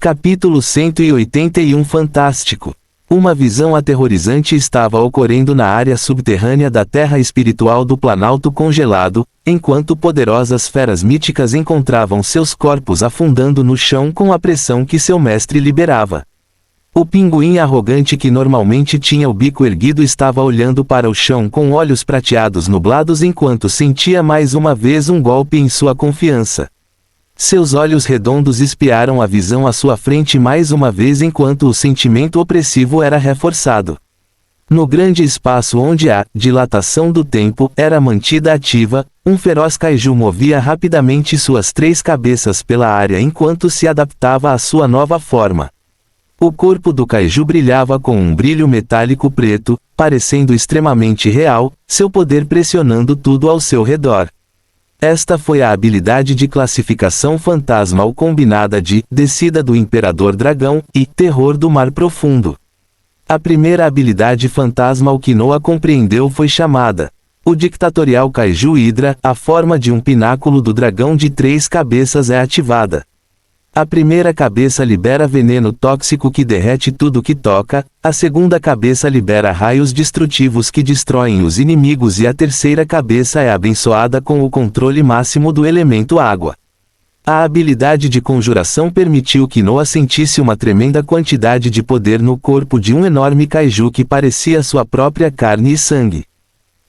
Capítulo 181 Fantástico. Uma visão aterrorizante estava ocorrendo na área subterrânea da terra espiritual do Planalto Congelado, enquanto poderosas feras míticas encontravam seus corpos afundando no chão com a pressão que seu mestre liberava. O pinguim arrogante que normalmente tinha o bico erguido estava olhando para o chão com olhos prateados nublados enquanto sentia mais uma vez um golpe em sua confiança. Seus olhos redondos espiaram a visão à sua frente mais uma vez enquanto o sentimento opressivo era reforçado. No grande espaço onde a dilatação do tempo era mantida ativa, um feroz kaiju movia rapidamente suas 3 cabeças pela área enquanto se adaptava à sua nova forma. O corpo do kaiju brilhava com um brilho metálico preto, parecendo extremamente real, seu poder pressionando tudo ao seu redor. Esta foi a habilidade de classificação fantasmal combinada de Descida do Imperador Dragão e Terror do Mar Profundo. A primeira habilidade fantasmal que Noah compreendeu foi chamada o Dictatorial Kaiju Hydra. A forma de um pináculo do dragão de 3 cabeças é ativada. A primeira cabeça libera veneno tóxico que derrete tudo que toca, a segunda cabeça libera raios destrutivos que destroem os inimigos e a terceira cabeça é abençoada com o controle máximo do elemento água. A habilidade de conjuração permitiu que Noah sentisse uma tremenda quantidade de poder no corpo de um enorme kaiju que parecia sua própria carne e sangue.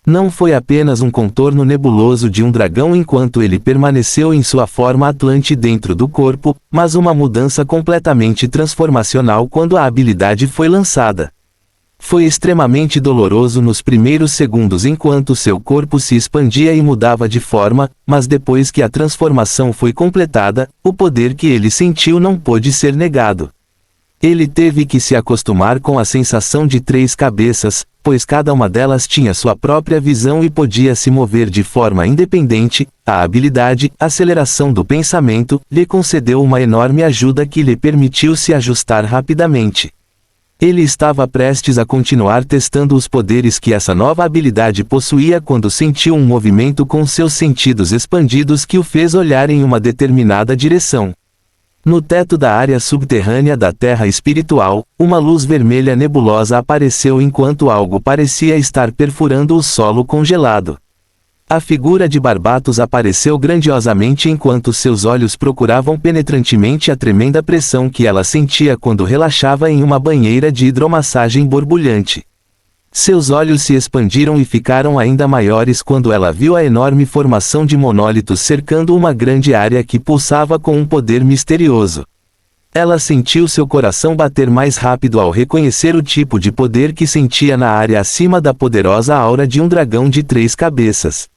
Não foi apenas um contorno nebuloso de um dragão enquanto ele permaneceu em sua forma atlante dentro do corpo, mas uma mudança completamente transformacional quando a habilidade foi lançada. Foi extremamente doloroso nos primeiros segundos enquanto seu corpo se expandia e mudava de forma, mas depois que a transformação foi completada, o poder que ele sentiu não pôde ser negado. Ele teve que se acostumar com a sensação de 3 cabeças, pois cada uma delas tinha sua própria visão e podia se mover de forma independente. A habilidade, aceleração do pensamento, lhe concedeu uma enorme ajuda que lhe permitiu se ajustar rapidamente. Ele estava prestes a continuar testando os poderes que essa nova habilidade possuía quando sentiu um movimento com seus sentidos expandidos que o fez olhar em uma determinada direção. No teto da área subterrânea da terra espiritual, uma luz vermelha nebulosa apareceu enquanto algo parecia estar perfurando o solo congelado. A figura de Barbatos apareceu grandiosamente enquanto seus olhos procuravam penetrantemente a tremenda pressão que ela sentia quando relaxava em uma banheira de hidromassagem borbulhante. Seus olhos se expandiram e ficaram ainda maiores quando ela viu a enorme formação de monólitos cercando uma grande área que pulsava com um poder misterioso. Ela sentiu seu coração bater mais rápido ao reconhecer o tipo de poder que sentia na área acima da poderosa aura de um dragão de 3 cabeças.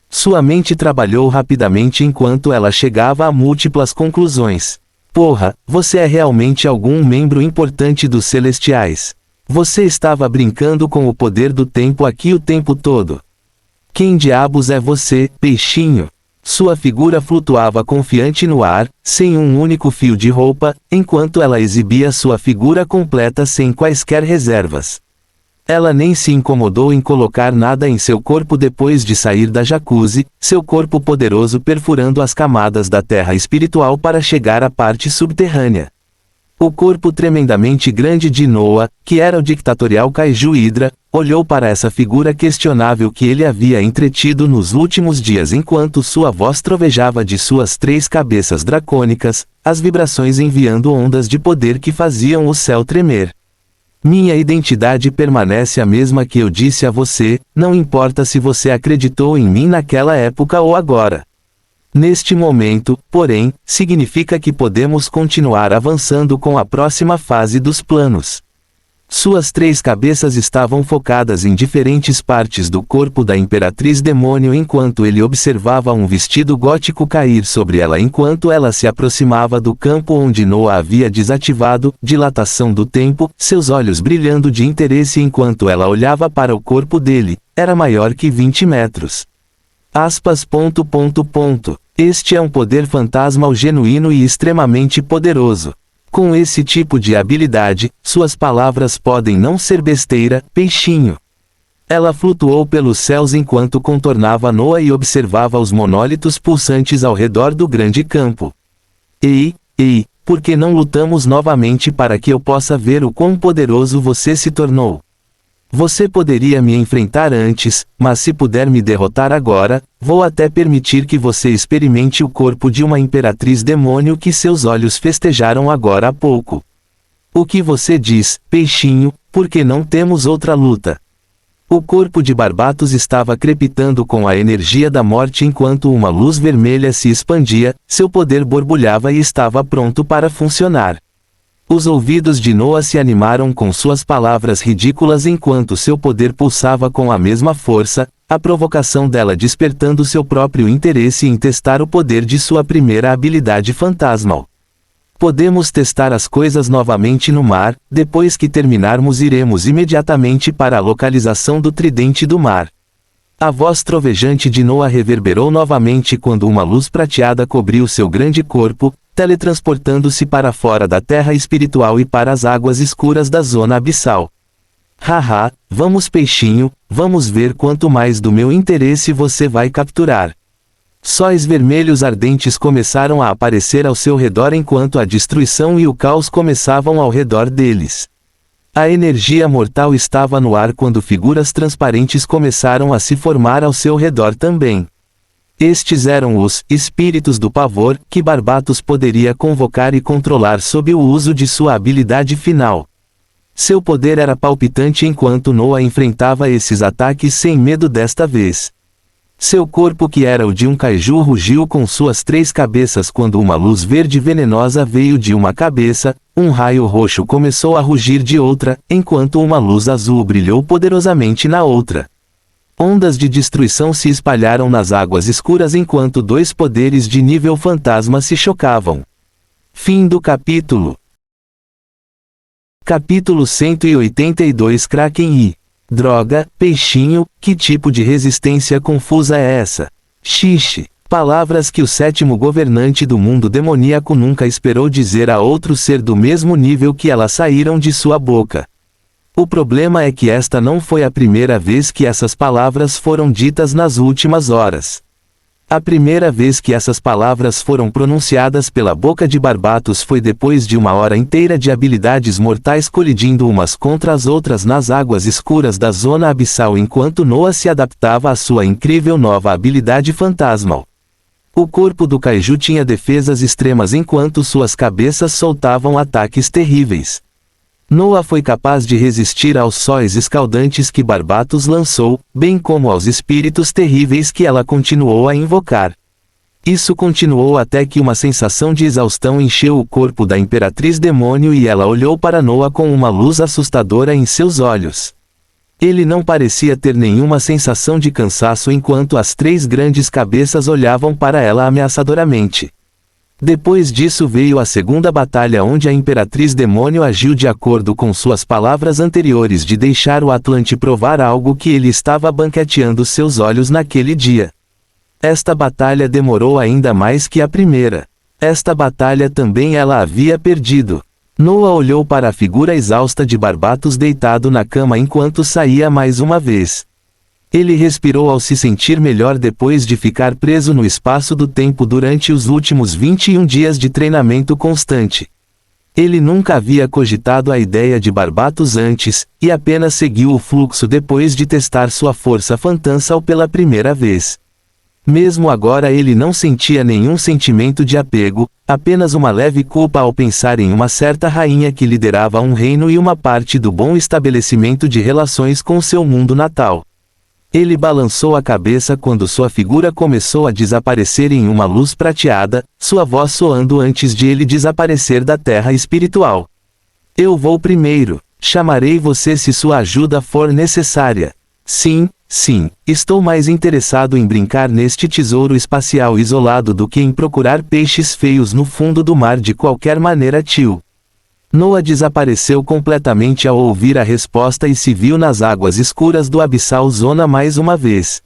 Sua mente trabalhou rapidamente enquanto ela chegava a múltiplas conclusões. Porra, você é realmente algum membro importante dos Celestiais. Você estava brincando com o poder do tempo aqui o tempo todo. Quem diabos é você, peixinho? Sua figura flutuava confiante no ar, sem um único fio de roupa, enquanto ela exibia sua figura completa sem quaisquer reservas. Ela nem se incomodou em colocar nada em seu corpo depois de sair da jacuzzi, seu corpo poderoso perfurando as camadas da terra espiritual para chegar à parte subterrânea. O corpo tremendamente grande de Noah, que era o dictatorial Kaiju Hydra, olhou para essa figura questionável que ele havia entretido nos últimos dias enquanto sua voz trovejava de suas 3 cabeças dracônicas, as vibrações enviando ondas de poder que faziam o céu tremer. Minha identidade permanece a mesma que eu disse a você, não importa se você acreditou em mim naquela época ou agora. Neste momento, porém, significa que podemos continuar avançando com a próxima fase dos planos. Suas 3 cabeças estavam focadas em diferentes partes do corpo da Imperatriz Demônio enquanto ele observava um vestido gótico cair sobre ela enquanto ela se aproximava do campo onde Noah havia desativado, dilatação do tempo, seus olhos brilhando de interesse enquanto ela olhava para o corpo dele, era maior que 20 metros. Este é um poder fantasmal genuíno e extremamente poderoso. Com esse tipo de habilidade, suas palavras podem não ser besteira, peixinho. Ela flutuou pelos céus enquanto contornava Noah e observava os monólitos pulsantes ao redor do grande campo. Ei, por que não lutamos novamente para que eu possa ver o quão poderoso você se tornou? Você poderia me enfrentar antes, mas se puder me derrotar agora, vou até permitir que você experimente o corpo de uma imperatriz demônio que seus olhos festejaram agora há pouco. O que você diz, peixinho, por que não temos outra luta? O corpo de Barbatos estava crepitando com a energia da morte enquanto uma luz vermelha se expandia, seu poder borbulhava e estava pronto para funcionar. Os ouvidos de Noah se animaram com suas palavras ridículas enquanto seu poder pulsava com a mesma força, a provocação dela despertando seu próprio interesse em testar o poder de sua primeira habilidade fantasmal. Podemos testar as coisas novamente no mar, depois que terminarmos iremos imediatamente para a localização do tridente do mar. A voz trovejante de Noah reverberou novamente quando uma luz prateada cobriu seu grande corpo, teletransportando-se para fora da terra espiritual e para as águas escuras da zona abissal. Haha, vamos peixinho, vamos ver quanto mais do meu interesse você vai capturar. Sóis vermelhos ardentes começaram a aparecer ao seu redor enquanto a destruição e o caos começavam ao redor deles. A energia mortal estava no ar quando figuras transparentes começaram a se formar ao seu redor também. Estes eram os espíritos do pavor que Barbatos poderia convocar e controlar sob o uso de sua habilidade final. Seu poder era palpitante enquanto Noah enfrentava esses ataques sem medo desta vez. Seu corpo que era o de um kaiju rugiu com suas 3 cabeças quando uma luz verde venenosa veio de uma cabeça, um raio roxo começou a rugir de outra, enquanto uma luz azul brilhou poderosamente na outra. Ondas de destruição se espalharam nas águas escuras enquanto 2 poderes de nível fantasma se chocavam. Fim do capítulo. Capítulo 182 Kraken e droga, peixinho, que tipo de resistência confusa é essa? Xixi. Palavras que o 7º governante do mundo demoníaco nunca esperou dizer a outro ser do mesmo nível que ela saíram de sua boca. O problema é que esta não foi a primeira vez que essas palavras foram ditas nas últimas horas. A primeira vez que essas palavras foram pronunciadas pela boca de Barbatos foi depois de uma hora inteira de habilidades mortais colidindo umas contra as outras nas águas escuras da zona abissal enquanto Noah se adaptava à sua incrível nova habilidade fantasmal. O corpo do kaiju tinha defesas extremas enquanto suas cabeças soltavam ataques terríveis. Noah foi capaz de resistir aos sóis escaldantes que Barbatos lançou, bem como aos espíritos terríveis que ela continuou a invocar. Isso continuou até que uma sensação de exaustão encheu o corpo da Imperatriz Demônio e ela olhou para Noah com uma luz assustadora em seus olhos. Ele não parecia ter nenhuma sensação de cansaço enquanto as 3 grandes cabeças olhavam para ela ameaçadoramente. Depois disso veio a segunda batalha onde a Imperatriz Demônio agiu de acordo com suas palavras anteriores de deixar o Atlante provar algo que ele estava banqueteando seus olhos naquele dia. Esta batalha demorou ainda mais que a primeira. Esta batalha também ela havia perdido. Noah olhou para a figura exausta de Barbatos deitado na cama enquanto saía mais uma vez. Ele respirou ao se sentir melhor depois de ficar preso no espaço do tempo durante os últimos 21 dias de treinamento constante. Ele nunca havia cogitado a ideia de Barbatos antes, e apenas seguiu o fluxo depois de testar sua força fantasmal pela primeira vez. Mesmo agora ele não sentia nenhum sentimento de apego, apenas uma leve culpa ao pensar em uma certa rainha que liderava um reino e uma parte do bom estabelecimento de relações com seu mundo natal. Ele balançou a cabeça quando sua figura começou a desaparecer em uma luz prateada, sua voz soando antes de ele desaparecer da terra espiritual. Eu vou primeiro. Chamarei você se sua ajuda for necessária. Sim, estou mais interessado em brincar neste tesouro espacial isolado do que em procurar peixes feios no fundo do mar de qualquer maneira, tio. Noah desapareceu completamente ao ouvir a resposta e se viu nas águas escuras do Abissal Zona mais uma vez.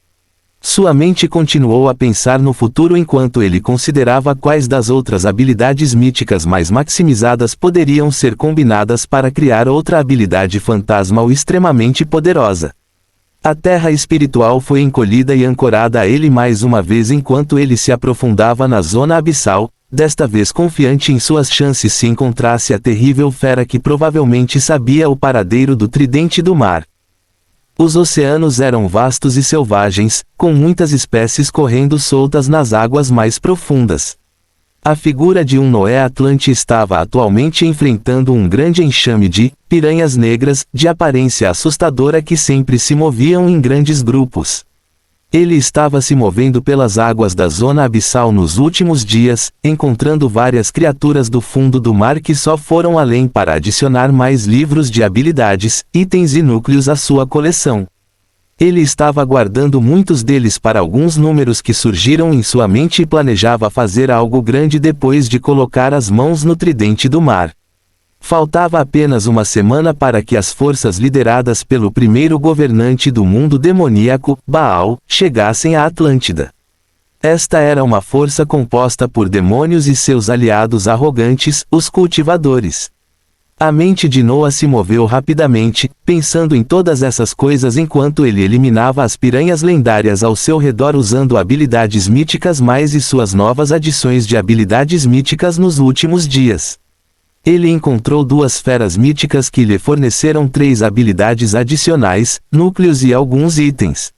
Sua mente continuou a pensar no futuro enquanto ele considerava quais das outras habilidades míticas mais maximizadas poderiam ser combinadas para criar outra habilidade fantasmal extremamente poderosa. A terra espiritual foi encolhida e ancorada a ele mais uma vez enquanto ele se aprofundava na zona abissal, desta vez confiante em suas chances se encontrasse a terrível fera que provavelmente sabia o paradeiro do tridente do mar. Os oceanos eram vastos e selvagens, com muitas espécies correndo soltas nas águas mais profundas. A figura de um Noé Atlante estava atualmente enfrentando um grande enxame de piranhas negras, de aparência assustadora que sempre se moviam em grandes grupos. Ele estava se movendo pelas águas da zona abissal nos últimos dias, encontrando várias criaturas do fundo do mar que só foram além para adicionar mais livros de habilidades, itens e núcleos à sua coleção. Ele estava guardando muitos deles para alguns números que surgiram em sua mente e planejava fazer algo grande depois de colocar as mãos no tridente do mar. Faltava apenas uma semana para que as forças lideradas pelo primeiro governante do mundo demoníaco, Baal, chegassem à Atlântida. Esta era uma força composta por demônios e seus aliados arrogantes, os cultivadores. A mente de Noah se moveu rapidamente, pensando em todas essas coisas enquanto ele eliminava as piranhas lendárias ao seu redor usando habilidades míticas mais e suas novas adições de habilidades míticas nos últimos dias. Ele encontrou duas feras míticas que lhe forneceram 3 habilidades adicionais, núcleos e alguns itens.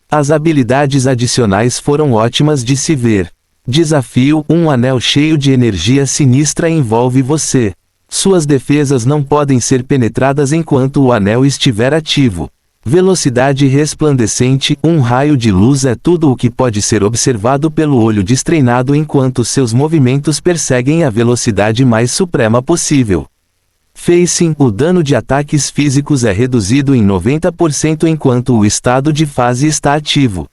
As habilidades adicionais foram ótimas de se ver. Desafio: um anel cheio de energia sinistra envolve você. Suas defesas não podem ser penetradas enquanto o anel estiver ativo. Velocidade resplandecente: um raio de luz é tudo o que pode ser observado pelo olho destreinado enquanto seus movimentos perseguem a velocidade mais suprema possível. Facing: o dano de ataques físicos é reduzido em 90% enquanto o estado de fase está ativo.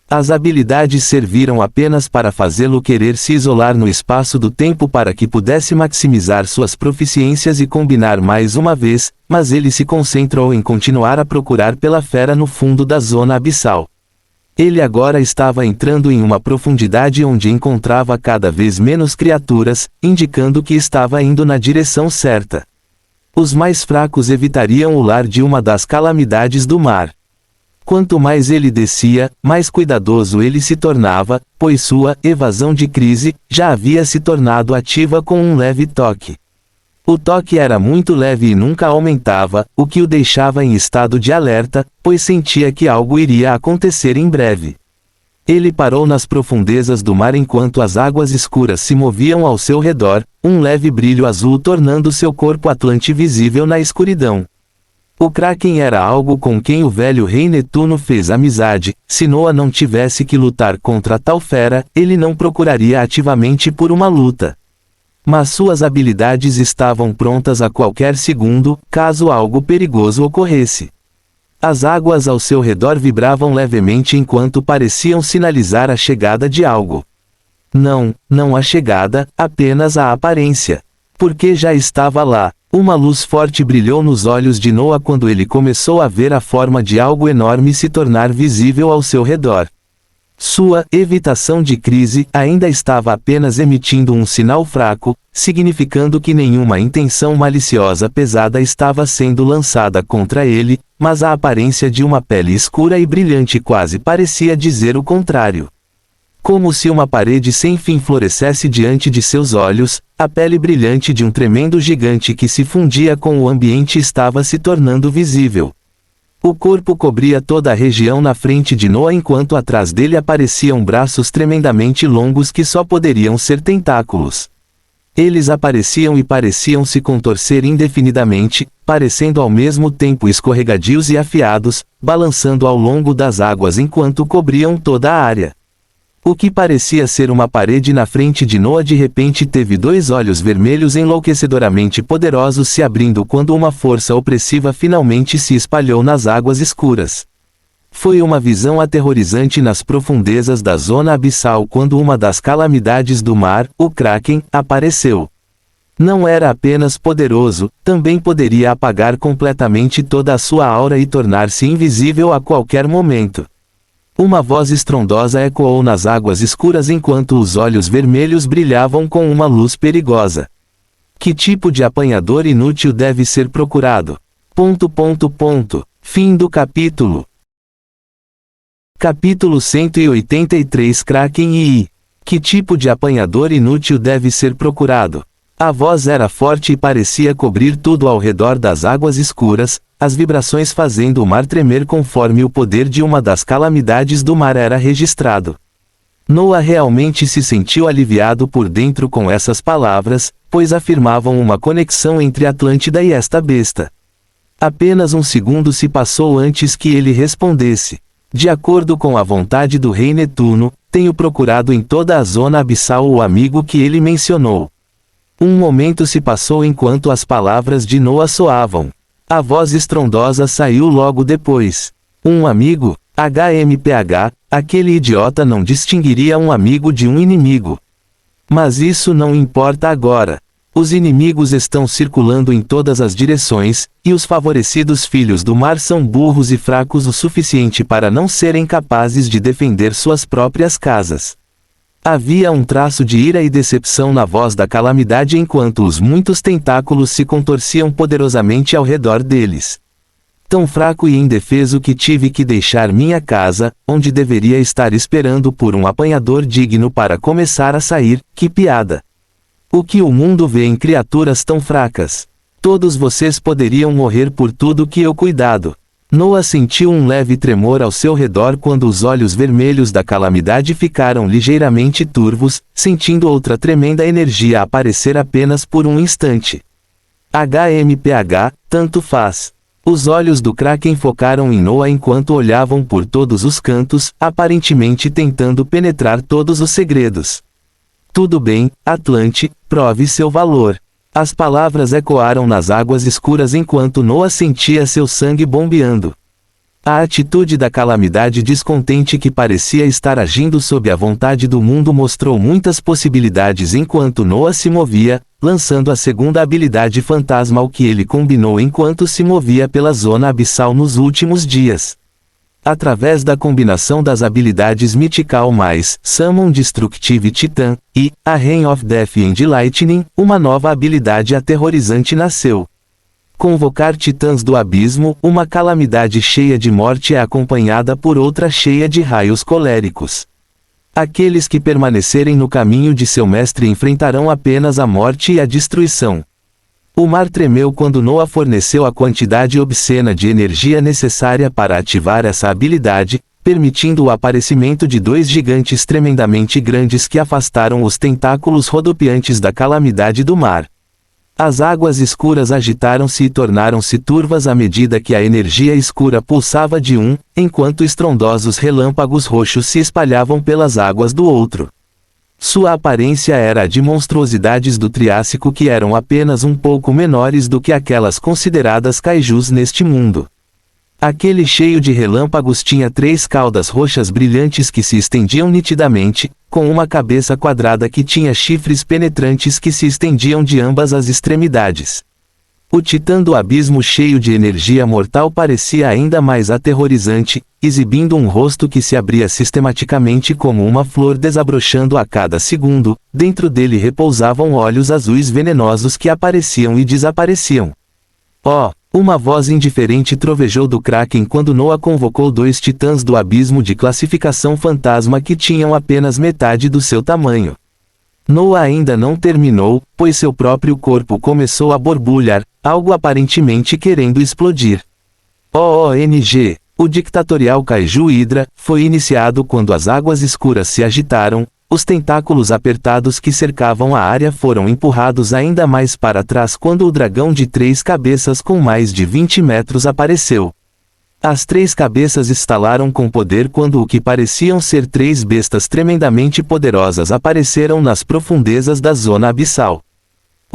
As habilidades serviram apenas para fazê-lo querer se isolar no espaço do tempo para que pudesse maximizar suas proficiências e combinar mais uma vez, mas ele se concentrou em continuar a procurar pela fera no fundo da zona abissal. Ele agora estava entrando em uma profundidade onde encontrava cada vez menos criaturas, indicando que estava indo na direção certa. Os mais fracos evitariam o lar de uma das calamidades do mar. Quanto mais ele descia, mais cuidadoso ele se tornava, pois sua evasão de crise já havia se tornado ativa com um leve toque. O toque era muito leve e nunca aumentava, o que o deixava em estado de alerta, pois sentia que algo iria acontecer em breve. Ele parou nas profundezas do mar enquanto as águas escuras se moviam ao seu redor, um leve brilho azul tornando seu corpo atlante visível na escuridão. O Kraken era algo com quem o velho rei Netuno fez amizade. Se Noah não tivesse que lutar contra tal fera, ele não procuraria ativamente por uma luta. Mas suas habilidades estavam prontas a qualquer segundo, caso algo perigoso ocorresse. As águas ao seu redor vibravam levemente enquanto pareciam sinalizar a chegada de algo. Não a chegada, apenas a aparência. Porque já estava lá. Uma luz forte brilhou nos olhos de Noah quando ele começou a ver a forma de algo enorme se tornar visível ao seu redor. Sua evitação de crise ainda estava apenas emitindo um sinal fraco, significando que nenhuma intenção maliciosa pesada estava sendo lançada contra ele, mas a aparência de uma pele escura e brilhante quase parecia dizer o contrário. Como se uma parede sem fim florescesse diante de seus olhos, a pele brilhante de um tremendo gigante que se fundia com o ambiente estava se tornando visível. O corpo cobria toda a região na frente de Noah enquanto atrás dele apareciam braços tremendamente longos que só poderiam ser tentáculos. Eles apareciam e pareciam se contorcer indefinidamente, parecendo ao mesmo tempo escorregadios e afiados, balançando ao longo das águas enquanto cobriam toda a área. O que parecia ser uma parede na frente de Noah de repente teve 2 olhos vermelhos enlouquecedoramente poderosos se abrindo quando uma força opressiva finalmente se espalhou nas águas escuras. Foi uma visão aterrorizante nas profundezas da zona abissal quando uma das calamidades do mar, o Kraken, apareceu. Não era apenas poderoso, também poderia apagar completamente toda a sua aura e tornar-se invisível a qualquer momento. Uma voz estrondosa ecoou nas águas escuras enquanto os olhos vermelhos brilhavam com uma luz perigosa. Que tipo de apanhador inútil deve ser procurado? Fim do capítulo. Capítulo 183 Kraken e Que tipo de apanhador inútil deve ser procurado? A voz era forte e parecia cobrir tudo ao redor das águas escuras, as vibrações fazendo o mar tremer conforme o poder de uma das calamidades do mar era registrado. Noah realmente se sentiu aliviado por dentro com essas palavras, pois afirmavam uma conexão entre Atlântida e esta besta. Apenas um segundo se passou antes que ele respondesse. De acordo com a vontade do rei Netuno, tenho procurado em toda a zona abissal o amigo que ele mencionou. Um momento se passou enquanto as palavras de Noah soavam. A voz estrondosa saiu logo depois. Um amigo? HMPH, aquele idiota não distinguiria um amigo de um inimigo. Mas isso não importa agora. Os inimigos estão circulando em todas as direções, e os favorecidos filhos do mar são burros e fracos o suficiente para não serem capazes de defender suas próprias casas. Havia um traço de ira e decepção na voz da calamidade enquanto os muitos tentáculos se contorciam poderosamente ao redor deles. Tão fraco e indefeso que tive que deixar minha casa, onde deveria estar esperando por um apanhador digno para começar a sair, que piada! O que o mundo vê em criaturas tão fracas? Todos vocês poderiam morrer por tudo que eu cuidado. Noah sentiu um leve tremor ao seu redor quando os olhos vermelhos da calamidade ficaram ligeiramente turvos, sentindo outra tremenda energia aparecer apenas por um instante. HMPH, tanto faz. Os olhos do Kraken focaram em Noah enquanto olhavam por todos os cantos, aparentemente tentando penetrar todos os segredos. Tudo bem, Atlante, prove seu valor. As palavras ecoaram nas águas escuras enquanto Noah sentia seu sangue bombeando. A atitude da calamidade descontente que parecia estar agindo sob a vontade do mundo mostrou muitas possibilidades enquanto Noah se movia, lançando a segunda habilidade fantasmal que ele combinou enquanto se movia pela zona abissal nos últimos dias. Através da combinação das habilidades Mythical mais Summon Destructive Titan e a Rain of Death and Lightning, uma nova habilidade aterrorizante nasceu. Convocar titãs do abismo, uma calamidade cheia de morte é acompanhada por outra cheia de raios coléricos. Aqueles que permanecerem no caminho de seu mestre enfrentarão apenas a morte e a destruição. O mar tremeu quando Noah forneceu a quantidade obscena de energia necessária para ativar essa habilidade, permitindo o aparecimento de dois gigantes tremendamente grandes que afastaram os tentáculos rodopiantes da calamidade do mar. As águas escuras agitaram-se e tornaram-se turvas à medida que a energia escura pulsava de um, enquanto estrondosos relâmpagos roxos se espalhavam pelas águas do outro. Sua aparência era a de monstruosidades do Triássico que eram apenas um pouco menores do que aquelas consideradas kaijus neste mundo. Aquele cheio de relâmpagos tinha 3 caudas roxas brilhantes que se estendiam nitidamente, com uma cabeça quadrada que tinha chifres penetrantes que se estendiam de ambas as extremidades. O titã do abismo cheio de energia mortal parecia ainda mais aterrorizante, exibindo um rosto que se abria sistematicamente como uma flor desabrochando a cada segundo, dentro dele repousavam olhos azuis venenosos que apareciam e desapareciam. Oh! Uma voz indiferente trovejou do Kraken quando Noah convocou 2 titãs do abismo de classificação fantasma que tinham apenas metade do seu tamanho. Noah ainda não terminou, pois seu próprio corpo começou a borbulhar, algo aparentemente querendo explodir. OONG, o dictatorial Kaiju Hydra, foi iniciado quando as águas escuras se agitaram, os tentáculos apertados que cercavam a área foram empurrados ainda mais para trás quando o dragão de 3 cabeças com mais de 20 metros apareceu. As 3 cabeças estalaram com poder quando o que pareciam ser 3 bestas tremendamente poderosas apareceram nas profundezas da zona abissal.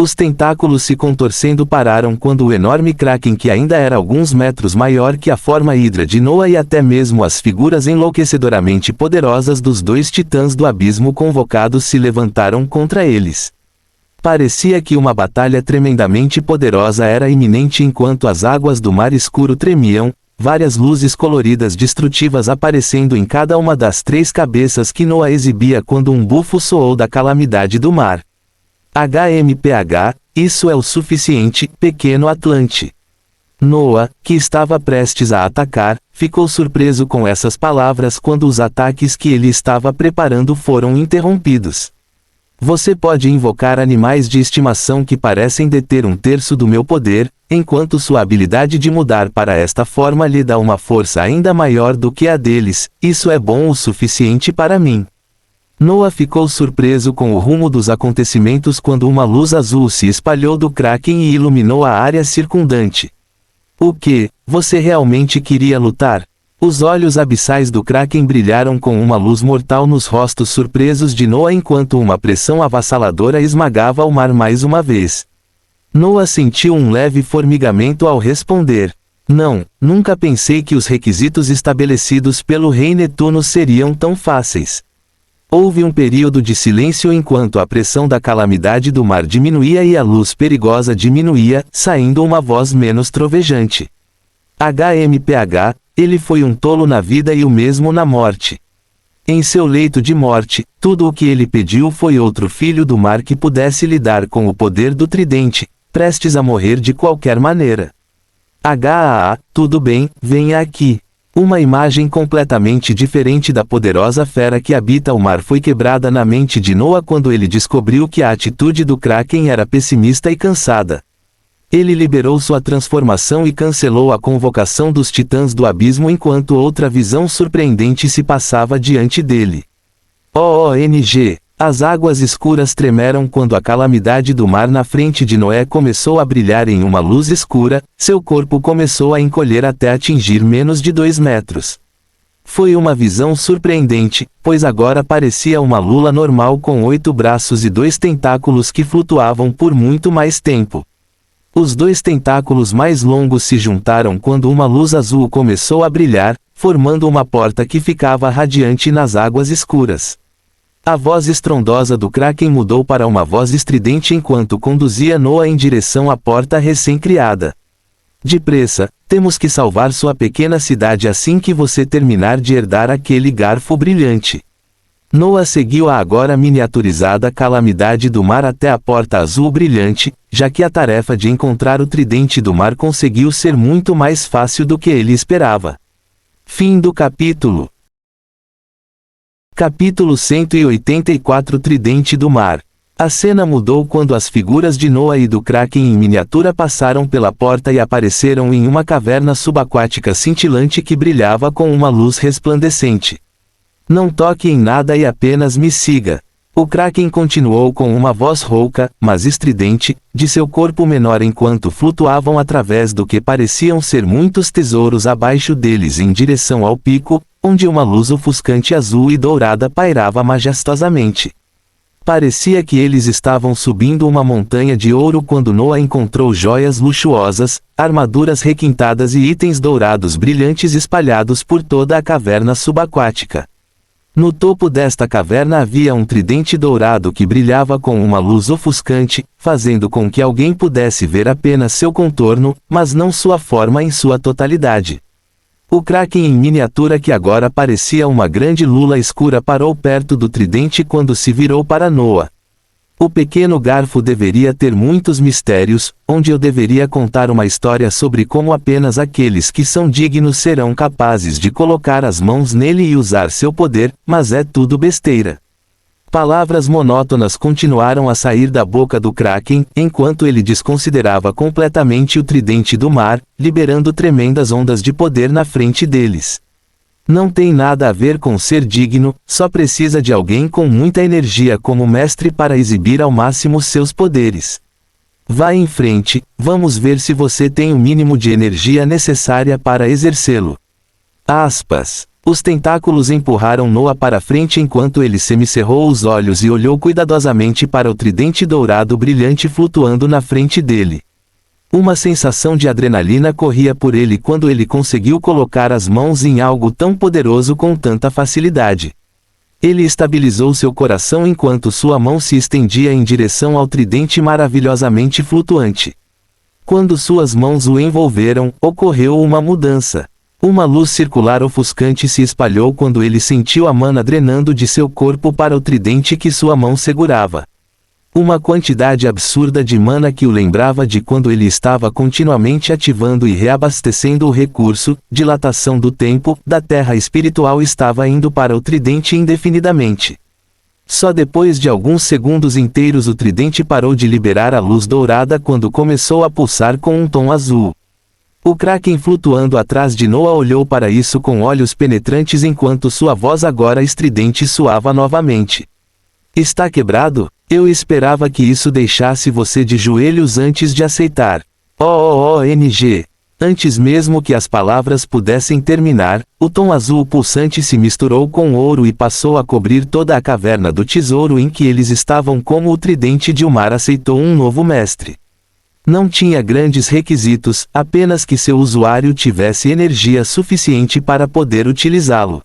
Os tentáculos se contorcendo pararam quando o enorme Kraken que ainda era alguns metros maior que a forma Hydra de Noah e até mesmo as figuras enlouquecedoramente poderosas dos 2 titãs do abismo convocados se levantaram contra eles. Parecia que uma batalha tremendamente poderosa era iminente enquanto as águas do mar escuro tremiam, várias luzes coloridas destrutivas aparecendo em cada uma das 3 cabeças que Noah exibia quando um bufo soou da calamidade do mar. HMPH, isso é o suficiente, pequeno Atlante. Noa, que estava prestes a atacar, ficou surpreso com essas palavras quando os ataques que ele estava preparando foram interrompidos. Você pode invocar animais de estimação que parecem deter um terço do meu poder, enquanto sua habilidade de mudar para esta forma lhe dá uma força ainda maior do que a deles. Isso é bom o suficiente para mim. Noa ficou surpreso com o rumo dos acontecimentos quando uma luz azul se espalhou do Kraken e iluminou a área circundante. O que? Você realmente queria lutar? Os olhos abissais do Kraken brilharam com uma luz mortal nos rostos surpresos de Noa enquanto uma pressão avassaladora esmagava o mar mais uma vez. Noa sentiu um leve formigamento ao responder. Não, nunca pensei que os requisitos estabelecidos pelo Rei Netuno seriam tão fáceis. Houve um período de silêncio enquanto a pressão da calamidade do mar diminuía e a luz perigosa diminuía, saindo uma voz menos trovejante. HMPH, ele foi um tolo na vida e o mesmo na morte. Em seu leito de morte, tudo o que ele pediu foi outro filho do mar que pudesse lidar com o poder do tridente, prestes a morrer de qualquer maneira. Tudo bem, venha aqui. Uma imagem completamente diferente da poderosa fera que habita o mar foi quebrada na mente de Noa quando ele descobriu que a atitude do Kraken era pessimista e cansada. Ele liberou sua transformação e cancelou a convocação dos titãs do abismo enquanto outra visão surpreendente se passava diante dele. OONG. As águas escuras tremeram quando a calamidade do mar na frente de Noé começou a brilhar em uma luz escura, seu corpo começou a encolher até atingir menos de 2 metros. Foi uma visão surpreendente, pois agora parecia uma lula normal com 8 braços e 2 tentáculos que flutuavam por muito mais tempo. Os 2 tentáculos mais longos se juntaram quando uma luz azul começou a brilhar, formando uma porta que ficava radiante nas águas escuras. A voz estrondosa do Kraken mudou para uma voz estridente enquanto conduzia Noa em direção à porta recém-criada. Depressa, temos que salvar sua pequena cidade assim que você terminar de herdar aquele garfo brilhante. Noa seguiu a agora miniaturizada calamidade do mar até a porta azul brilhante, já que a tarefa de encontrar o tridente do mar conseguiu ser muito mais fácil do que ele esperava. Fim do capítulo. Capítulo 184 Tridente do Mar. A cena mudou quando as figuras de Noa e do Kraken em miniatura passaram pela porta e apareceram em uma caverna subaquática cintilante que brilhava com uma luz resplandecente. Não toque em nada e apenas me siga. O Kraken continuou com uma voz rouca, mas estridente, de seu corpo menor enquanto flutuavam através do que pareciam ser muitos tesouros abaixo deles em direção ao pico, onde uma luz ofuscante azul e dourada pairava majestosamente. Parecia que eles estavam subindo uma montanha de ouro quando Noa encontrou joias luxuosas, armaduras requintadas e itens dourados brilhantes espalhados por toda a caverna subaquática. No topo desta caverna havia um tridente dourado que brilhava com uma luz ofuscante, fazendo com que alguém pudesse ver apenas seu contorno, mas não sua forma em sua totalidade. O Kraken em miniatura que agora parecia uma grande lula escura parou perto do tridente quando se virou para Noa. O pequeno garfo deveria ter muitos mistérios, onde eu deveria contar uma história sobre como apenas aqueles que são dignos serão capazes de colocar as mãos nele e usar seu poder, mas é tudo besteira. Palavras monótonas continuaram a sair da boca do Kraken, enquanto ele desconsiderava completamente o tridente do mar, liberando tremendas ondas de poder na frente deles. Não tem nada a ver com ser digno, só precisa de alguém com muita energia como mestre para exibir ao máximo seus poderes. Vá em frente, vamos ver se você tem o mínimo de energia necessária para exercê-lo. Os tentáculos empurraram Noa para frente enquanto ele semicerrou os olhos e olhou cuidadosamente para o tridente dourado brilhante flutuando na frente dele. Uma sensação de adrenalina corria por ele quando ele conseguiu colocar as mãos em algo tão poderoso com tanta facilidade. Ele estabilizou seu coração enquanto sua mão se estendia em direção ao tridente maravilhosamente flutuante. Quando suas mãos o envolveram, ocorreu uma mudança. Uma luz circular ofuscante se espalhou quando ele sentiu a mana drenando de seu corpo para o tridente que sua mão segurava. Uma quantidade absurda de mana que o lembrava de quando ele estava continuamente ativando e reabastecendo o recurso, dilatação do tempo, da terra espiritual estava indo para o tridente indefinidamente. Só depois de alguns segundos inteiros o tridente parou de liberar a luz dourada quando começou a pulsar com um tom azul. O Kraken flutuando atrás de Noah olhou para isso com olhos penetrantes enquanto sua voz agora estridente soava novamente. Está quebrado? Eu esperava que isso deixasse você de joelhos antes de aceitar. ONG. Antes mesmo que as palavras pudessem terminar, o tom azul pulsante se misturou com ouro e passou a cobrir toda a caverna do tesouro em que eles estavam como o tridente de Umar aceitou um novo mestre. Não tinha grandes requisitos, apenas que seu usuário tivesse energia suficiente para poder utilizá-lo.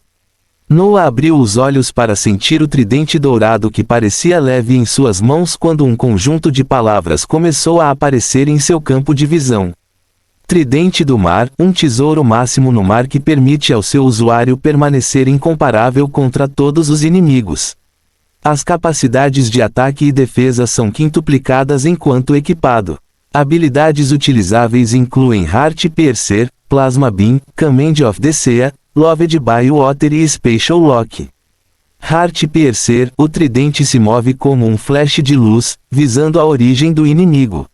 Noah abriu os olhos para sentir o tridente dourado que parecia leve em suas mãos quando um conjunto de palavras começou a aparecer em seu campo de visão. Tridente do mar, um tesouro máximo no mar que permite ao seu usuário permanecer incomparável contra todos os inimigos. As capacidades de ataque e defesa são quintuplicadas enquanto equipado. Habilidades utilizáveis incluem Heart Piercer, Plasma Beam, Command of the Sea, Loved by Water e Spatial Lock. Heart Piercer, o tridente se move como um flash de luz, visando a origem do inimigo.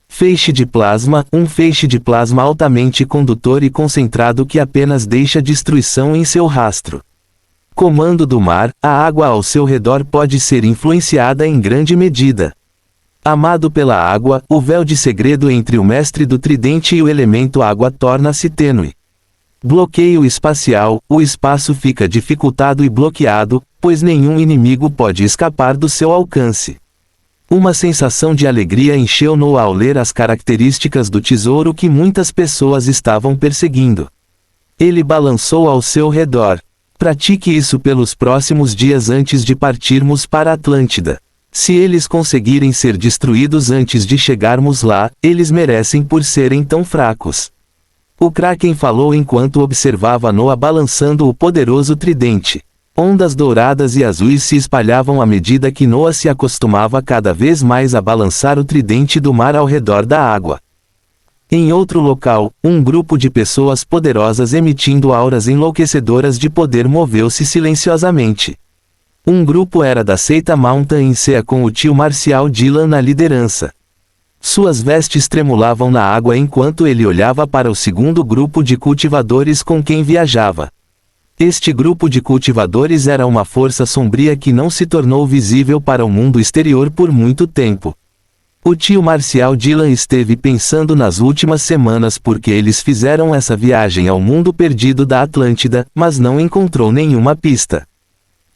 Feixe de plasma, um feixe de plasma altamente condutor e concentrado que apenas deixa destruição em seu rastro. Comando do mar, a água ao seu redor pode ser influenciada em grande medida. Amado pela água, o véu de segredo entre o mestre do tridente e o elemento água torna-se tênue. Bloqueio espacial, o espaço fica dificultado e bloqueado, pois nenhum inimigo pode escapar do seu alcance. Uma sensação de alegria encheu-no ao ler as características do tesouro que muitas pessoas estavam perseguindo. Ele balançou ao seu redor. Pratique isso pelos próximos dias antes de partirmos para Atlântida. Se eles conseguirem ser destruídos antes de chegarmos lá, eles merecem por serem tão fracos. O Kraken falou enquanto observava Noah balançando o poderoso tridente. Ondas douradas e azuis se espalhavam à medida que Noah se acostumava cada vez mais a balançar o tridente do mar ao redor da água. Em outro local, um grupo de pessoas poderosas emitindo auras enlouquecedoras de poder moveu-se silenciosamente. Um grupo era da seita Mountain Sea com o tio marcial Dylan na liderança. Suas vestes tremulavam na água enquanto ele olhava para o segundo grupo de cultivadores com quem viajava. Este grupo de cultivadores era uma força sombria que não se tornou visível para o mundo exterior por muito tempo. O tio marcial Dylan esteve pensando nas últimas semanas porque eles fizeram essa viagem ao mundo perdido da Atlântida, mas não encontrou nenhuma pista.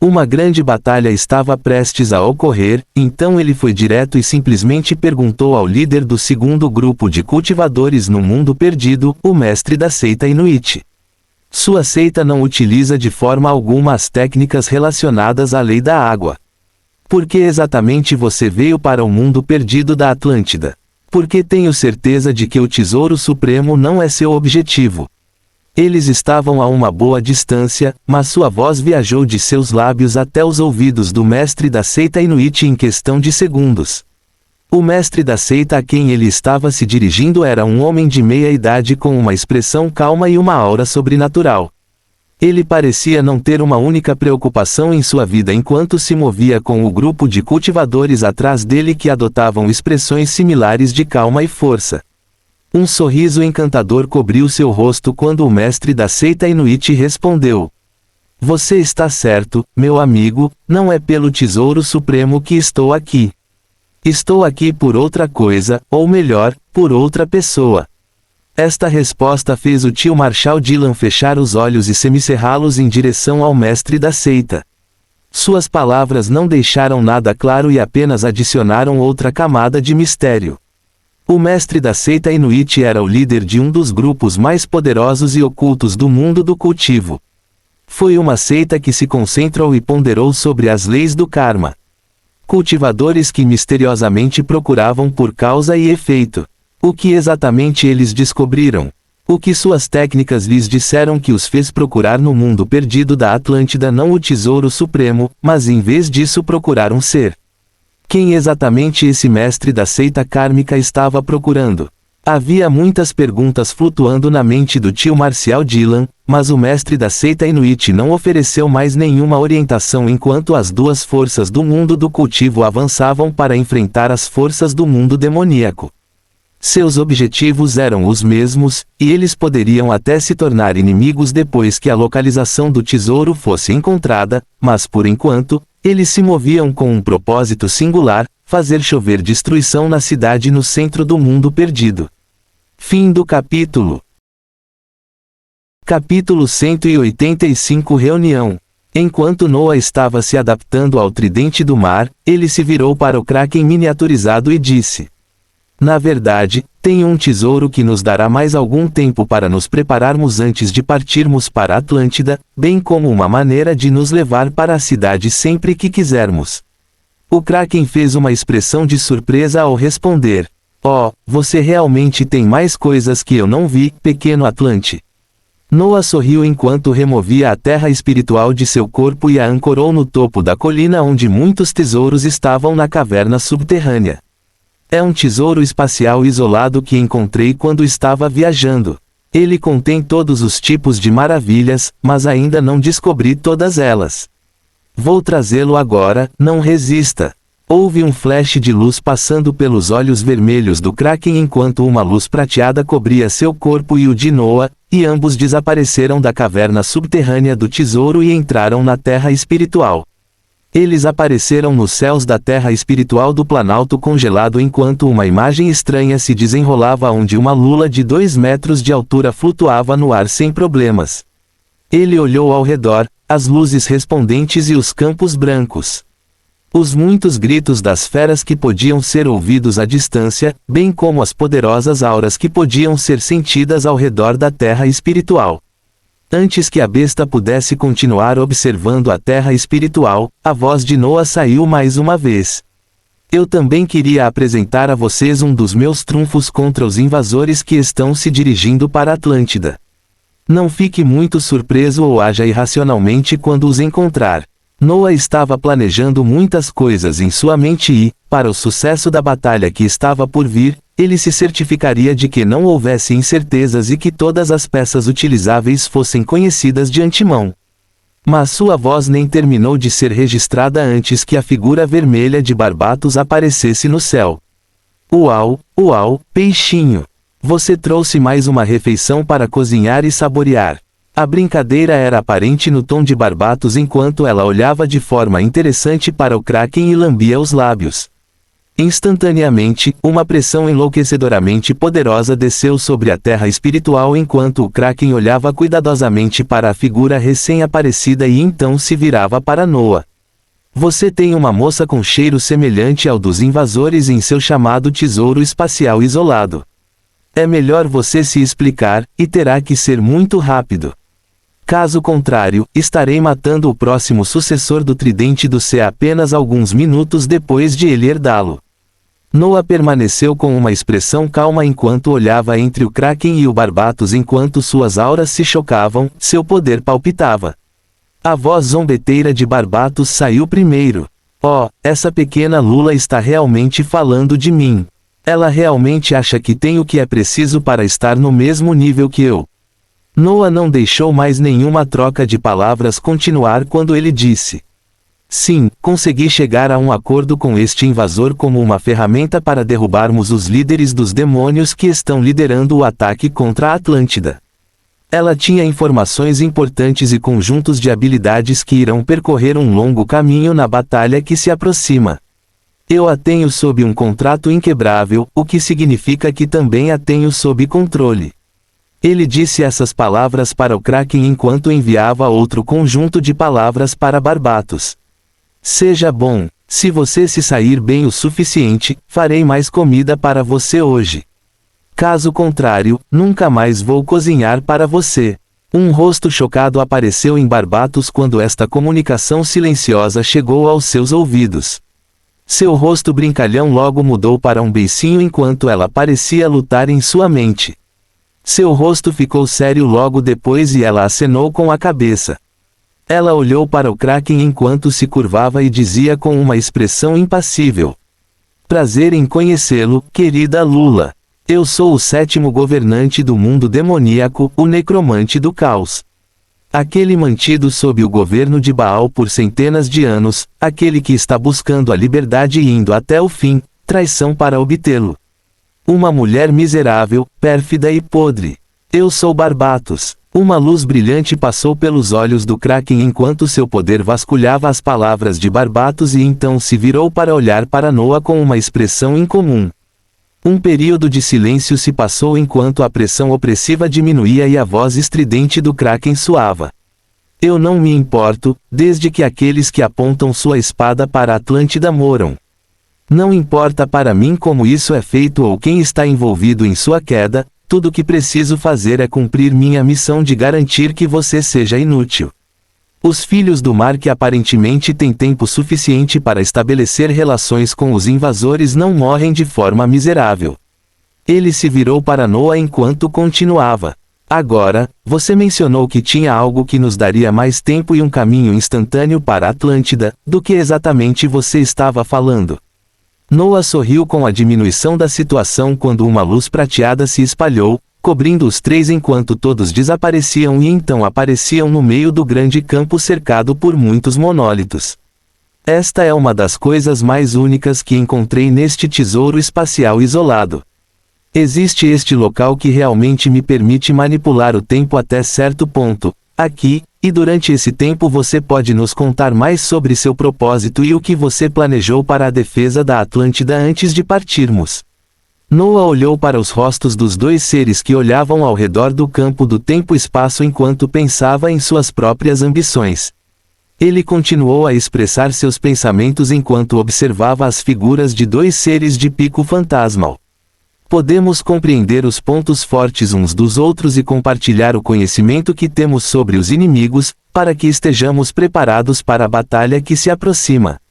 Uma grande batalha estava prestes a ocorrer, então ele foi direto e simplesmente perguntou ao líder do segundo grupo de cultivadores no mundo perdido, o mestre da seita Inuit. Sua seita não utiliza de forma alguma as técnicas relacionadas à lei da água. Por que exatamente você veio para o mundo perdido da Atlântida? Porque tenho certeza de que o Tesouro Supremo não é seu objetivo. Eles estavam a uma boa distância, mas sua voz viajou de seus lábios até os ouvidos do mestre da seita Inuit em questão de segundos. O mestre da seita a quem ele estava se dirigindo era um homem de meia idade com uma expressão calma e uma aura sobrenatural. Ele parecia não ter uma única preocupação em sua vida enquanto se movia com o grupo de cultivadores atrás dele que adotavam expressões similares de calma e força. Um sorriso encantador cobriu seu rosto quando o mestre da seita Inuit respondeu: "Você está certo, meu amigo, não é pelo Tesouro Supremo que estou aqui. Estou aqui por outra coisa, ou melhor, por outra pessoa." Esta resposta fez o tio Marshal Dylan fechar os olhos e semicerrá-los em direção ao mestre da seita. Suas palavras não deixaram nada claro e apenas adicionaram outra camada de mistério. O mestre da seita Inuit era o líder de um dos grupos mais poderosos e ocultos do mundo do cultivo. Foi uma seita que se concentrou e ponderou sobre as leis do karma. Cultivadores que misteriosamente procuravam por causa e efeito. O que exatamente eles descobriram? O que suas técnicas lhes disseram que os fez procurar no mundo perdido da Atlântida não o Tesouro Supremo, mas em vez disso procurar um ser? Quem exatamente esse mestre da seita kármica estava procurando? Havia muitas perguntas flutuando na mente do tio Marcial Dylan, mas o mestre da seita Inuit não ofereceu mais nenhuma orientação enquanto as duas forças do mundo do cultivo avançavam para enfrentar as forças do mundo demoníaco. Seus objetivos eram os mesmos, e eles poderiam até se tornar inimigos depois que a localização do tesouro fosse encontrada, mas por enquanto, eles se moviam com um propósito singular: fazer chover destruição na cidade no centro do mundo perdido. Fim do capítulo. Capítulo 185 Reunião. Enquanto Noah estava se adaptando ao tridente do mar, ele se virou para o Kraken miniaturizado e disse: na verdade, tenho um tesouro que nos dará mais algum tempo para nos prepararmos antes de partirmos para Atlântida, bem como uma maneira de nos levar para a cidade sempre que quisermos. O Kraken fez uma expressão de surpresa ao responder: oh, você realmente tem mais coisas que eu não vi, pequeno Atlante. Noah sorriu enquanto removia a terra espiritual de seu corpo e a ancorou no topo da colina onde muitos tesouros estavam na caverna subterrânea. É um tesouro espacial isolado que encontrei quando estava viajando. Ele contém todos os tipos de maravilhas, mas ainda não descobri todas elas. Vou trazê-lo agora, não resista. Houve um flash de luz passando pelos olhos vermelhos do Kraken enquanto uma luz prateada cobria seu corpo e o de Noah, e ambos desapareceram da caverna subterrânea do tesouro e entraram na terra espiritual. Eles apareceram nos céus da terra espiritual do Planalto Congelado enquanto uma imagem estranha se desenrolava onde uma lula de 2 metros de altura flutuava no ar sem problemas. Ele olhou ao redor, as luzes resplandecentes e os campos brancos. Os muitos gritos das feras que podiam ser ouvidos à distância, bem como as poderosas auras que podiam ser sentidas ao redor da terra espiritual. Antes que a besta pudesse continuar observando a terra espiritual, a voz de Noah saiu mais uma vez. Eu também queria apresentar a vocês um dos meus trunfos contra os invasores que estão se dirigindo para Atlântida. Não fique muito surpreso ou haja irracionalmente quando os encontrar. Noah estava planejando muitas coisas em sua mente e, para o sucesso da batalha que estava por vir, ele se certificaria de que não houvesse incertezas e que todas as peças utilizáveis fossem conhecidas de antemão. Mas sua voz nem terminou de ser registrada antes que a figura vermelha de Barbatos aparecesse no céu. Uau, uau, peixinho! Você trouxe mais uma refeição para cozinhar e saborear. A brincadeira era aparente no tom de Barbatos enquanto ela olhava de forma interessante para o Kraken e lambia os lábios. Instantaneamente, uma pressão enlouquecedoramente poderosa desceu sobre a terra espiritual enquanto o Kraken olhava cuidadosamente para a figura recém-aparecida e então se virava para Noah. Você tem uma moça com cheiro semelhante ao dos invasores em seu chamado tesouro espacial isolado. É melhor você se explicar, e terá que ser muito rápido. Caso contrário, estarei matando o próximo sucessor do Tridente do Céu apenas alguns minutos depois de ele herdá-lo. Noah permaneceu com uma expressão calma enquanto olhava entre o Kraken e o Barbatos enquanto suas auras se chocavam, seu poder palpitava. A voz zombeteira de Barbatos saiu primeiro. Oh, essa pequena lula está realmente falando de mim. Ela realmente acha que tem o que é preciso para estar no mesmo nível que eu. Noah não deixou mais nenhuma troca de palavras continuar quando ele disse: sim, consegui chegar a um acordo com este invasor como uma ferramenta para derrubarmos os líderes dos demônios que estão liderando o ataque contra a Atlântida. Ela tinha informações importantes e conjuntos de habilidades que irão percorrer um longo caminho na batalha que se aproxima. Eu a tenho sob um contrato inquebrável, o que significa que também a tenho sob controle. Ele disse essas palavras para o Kraken enquanto enviava outro conjunto de palavras para Barbatos. Seja bom, se você se sair bem o suficiente, farei mais comida para você hoje. Caso contrário, nunca mais vou cozinhar para você. Um rosto chocado apareceu em Barbatos quando esta comunicação silenciosa chegou aos seus ouvidos. Seu rosto brincalhão logo mudou para um beicinho enquanto ela parecia lutar em sua mente. Seu rosto ficou sério logo depois e ela acenou com a cabeça. Ela olhou para o Kraken enquanto se curvava e dizia com uma expressão impassível: Prazer em conhecê-lo, querida Lula. Eu sou o 7º governante do mundo demoníaco, o necromante do caos. Aquele mantido sob o governo de Baal por centenas de anos, aquele que está buscando a liberdade e indo até o fim, traição para obtê-lo. Uma mulher miserável, pérfida e podre. Eu sou Barbatos. Uma luz brilhante passou pelos olhos do Kraken enquanto seu poder vasculhava as palavras de Barbatos e então se virou para olhar para Noah com uma expressão incomum. Um período de silêncio se passou enquanto a pressão opressiva diminuía e a voz estridente do Kraken soava. Eu não me importo, desde que aqueles que apontam sua espada para a Atlântida moram. Não importa para mim como isso é feito ou quem está envolvido em sua queda, tudo o que preciso fazer é cumprir minha missão de garantir que você seja inútil. Os filhos do mar que aparentemente têm tempo suficiente para estabelecer relações com os invasores não morrem de forma miserável. Ele se virou para Noah enquanto continuava. Agora, você mencionou que tinha algo que nos daria mais tempo e um caminho instantâneo para a Atlântida, do que exatamente você estava falando. Noah sorriu com a diminuição da situação quando uma luz prateada se espalhou, cobrindo os três enquanto todos desapareciam e então apareciam no meio do grande campo cercado por muitos monólitos. Esta é uma das coisas mais únicas que encontrei neste tesouro espacial isolado. Existe este local que realmente me permite manipular o tempo até certo ponto, aqui, e durante esse tempo você pode nos contar mais sobre seu propósito e o que você planejou para a defesa da Atlântida antes de partirmos. Noah olhou para os rostos dos dois seres que olhavam ao redor do campo do tempo-espaço enquanto pensava em suas próprias ambições. Ele continuou a expressar seus pensamentos enquanto observava as figuras de dois seres de pico fantasmal. Podemos compreender os pontos fortes uns dos outros e compartilhar o conhecimento que temos sobre os inimigos, para que estejamos preparados para a batalha que se aproxima.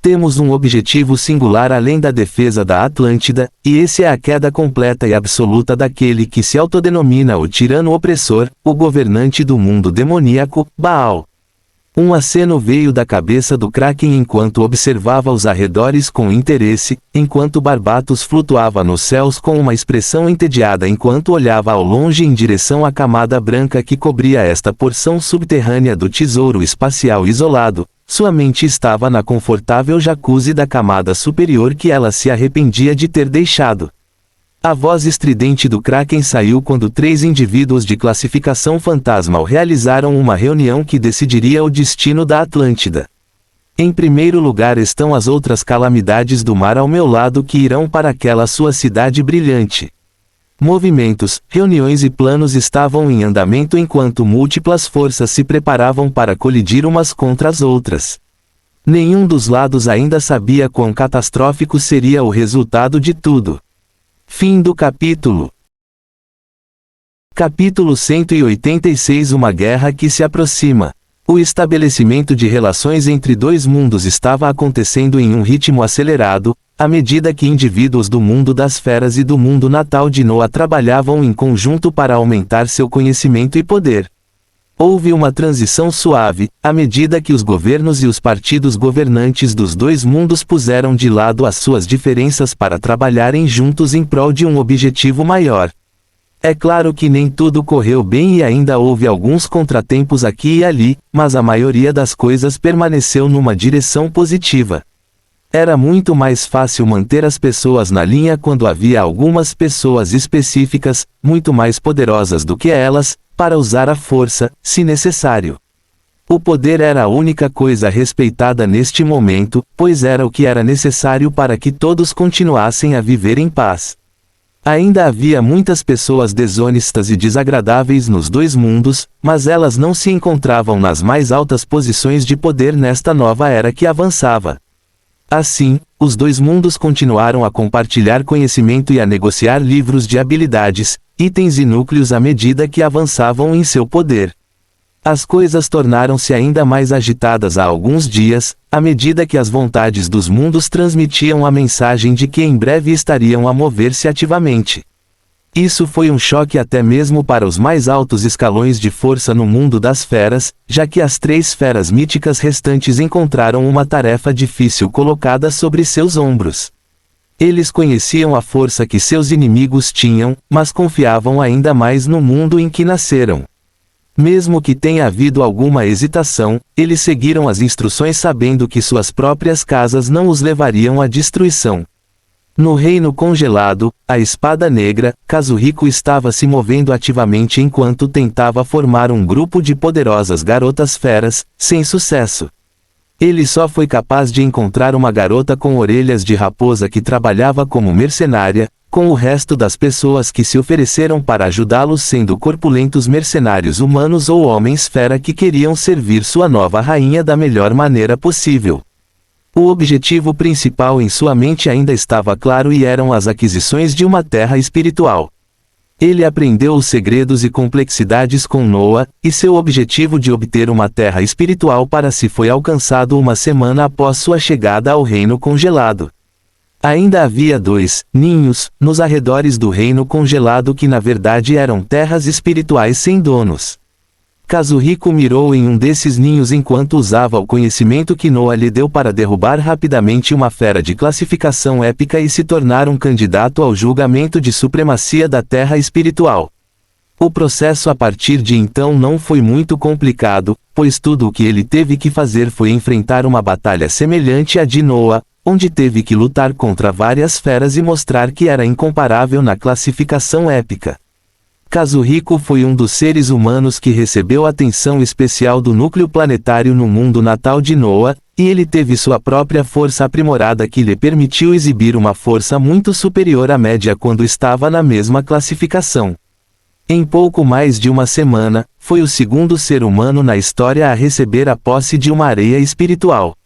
Temos um objetivo singular além da defesa da Atlântida, e esse é a queda completa e absoluta daquele que se autodenomina o tirano opressor, o governante do mundo demoníaco, Baal. Um aceno veio da cabeça do Kraken enquanto observava os arredores com interesse, enquanto Barbatos flutuava nos céus com uma expressão entediada enquanto olhava ao longe em direção à camada branca que cobria esta porção subterrânea do tesouro espacial isolado. Sua mente estava na confortável jacuzzi da camada superior que ela se arrependia de ter deixado. A voz estridente do Kraken saiu quando 3 indivíduos de classificação fantasmal realizaram uma reunião que decidiria o destino da Atlântida. Em primeiro lugar estão as outras calamidades do mar ao meu lado que irão para aquela sua cidade brilhante. Movimentos, reuniões e planos estavam em andamento enquanto múltiplas forças se preparavam para colidir umas contra as outras. Nenhum dos lados ainda sabia quão catastrófico seria o resultado de tudo. Fim do capítulo. Capítulo 186 Uma guerra que se aproxima. O estabelecimento de relações entre dois mundos estava acontecendo em um ritmo acelerado, à medida que indivíduos do mundo das feras e do mundo natal de Noah trabalhavam em conjunto para aumentar seu conhecimento e poder. Houve uma transição suave, à medida que os governos e os partidos governantes dos dois mundos puseram de lado as suas diferenças para trabalharem juntos em prol de um objetivo maior. É claro que nem tudo correu bem e ainda houve alguns contratempos aqui e ali, mas a maioria das coisas permaneceu numa direção positiva. Era muito mais fácil manter as pessoas na linha quando havia algumas pessoas específicas, muito mais poderosas do que elas, para usar a força, se necessário. O poder era a única coisa respeitada neste momento, pois era o que era necessário para que todos continuassem a viver em paz. Ainda havia muitas pessoas desonestas e desagradáveis nos dois mundos, mas elas não se encontravam nas mais altas posições de poder nesta nova era que avançava. Assim, os dois mundos continuaram a compartilhar conhecimento e a negociar livros de habilidades, itens e núcleos à medida que avançavam em seu poder. As coisas tornaram-se ainda mais agitadas há alguns dias, à medida que as vontades dos mundos transmitiam a mensagem de que em breve estariam a mover-se ativamente. Isso foi um choque até mesmo para os mais altos escalões de força no mundo das feras, já que as 3 feras míticas restantes encontraram uma tarefa difícil colocada sobre seus ombros. Eles conheciam a força que seus inimigos tinham, mas confiavam ainda mais no mundo em que nasceram. Mesmo que tenha havido alguma hesitação, eles seguiram as instruções sabendo que suas próprias casas não os levariam à destruição. No Reino Congelado, a Espada Negra, Kazuhiko estava se movendo ativamente enquanto tentava formar um grupo de poderosas garotas feras, sem sucesso. Ele só foi capaz de encontrar uma garota com orelhas de raposa que trabalhava como mercenária, com o resto das pessoas que se ofereceram para ajudá-los sendo corpulentos mercenários humanos ou homens-fera que queriam servir sua nova rainha da melhor maneira possível. O objetivo principal em sua mente ainda estava claro e eram as aquisições de uma terra espiritual. Ele aprendeu os segredos e complexidades com Noah, e seu objetivo de obter uma terra espiritual para si foi alcançado uma semana após sua chegada ao Reino Congelado. Ainda havia 2 ninhos nos arredores do Reino Congelado que na verdade eram terras espirituais sem donos. Kazuhiko mirou em um desses ninhos enquanto usava o conhecimento que Noah lhe deu para derrubar rapidamente uma fera de classificação épica e se tornar um candidato ao julgamento de supremacia da terra espiritual. O processo a partir de então não foi muito complicado, pois tudo o que ele teve que fazer foi enfrentar uma batalha semelhante à de Noah, onde teve que lutar contra várias feras e mostrar que era incomparável na classificação épica. Kazuhiko foi um dos seres humanos que recebeu atenção especial do núcleo planetário no mundo natal de Noah, e ele teve sua própria força aprimorada que lhe permitiu exibir uma força muito superior à média quando estava na mesma classificação. Em pouco mais de uma semana, foi o segundo ser humano na história a receber a posse de uma areia espiritual.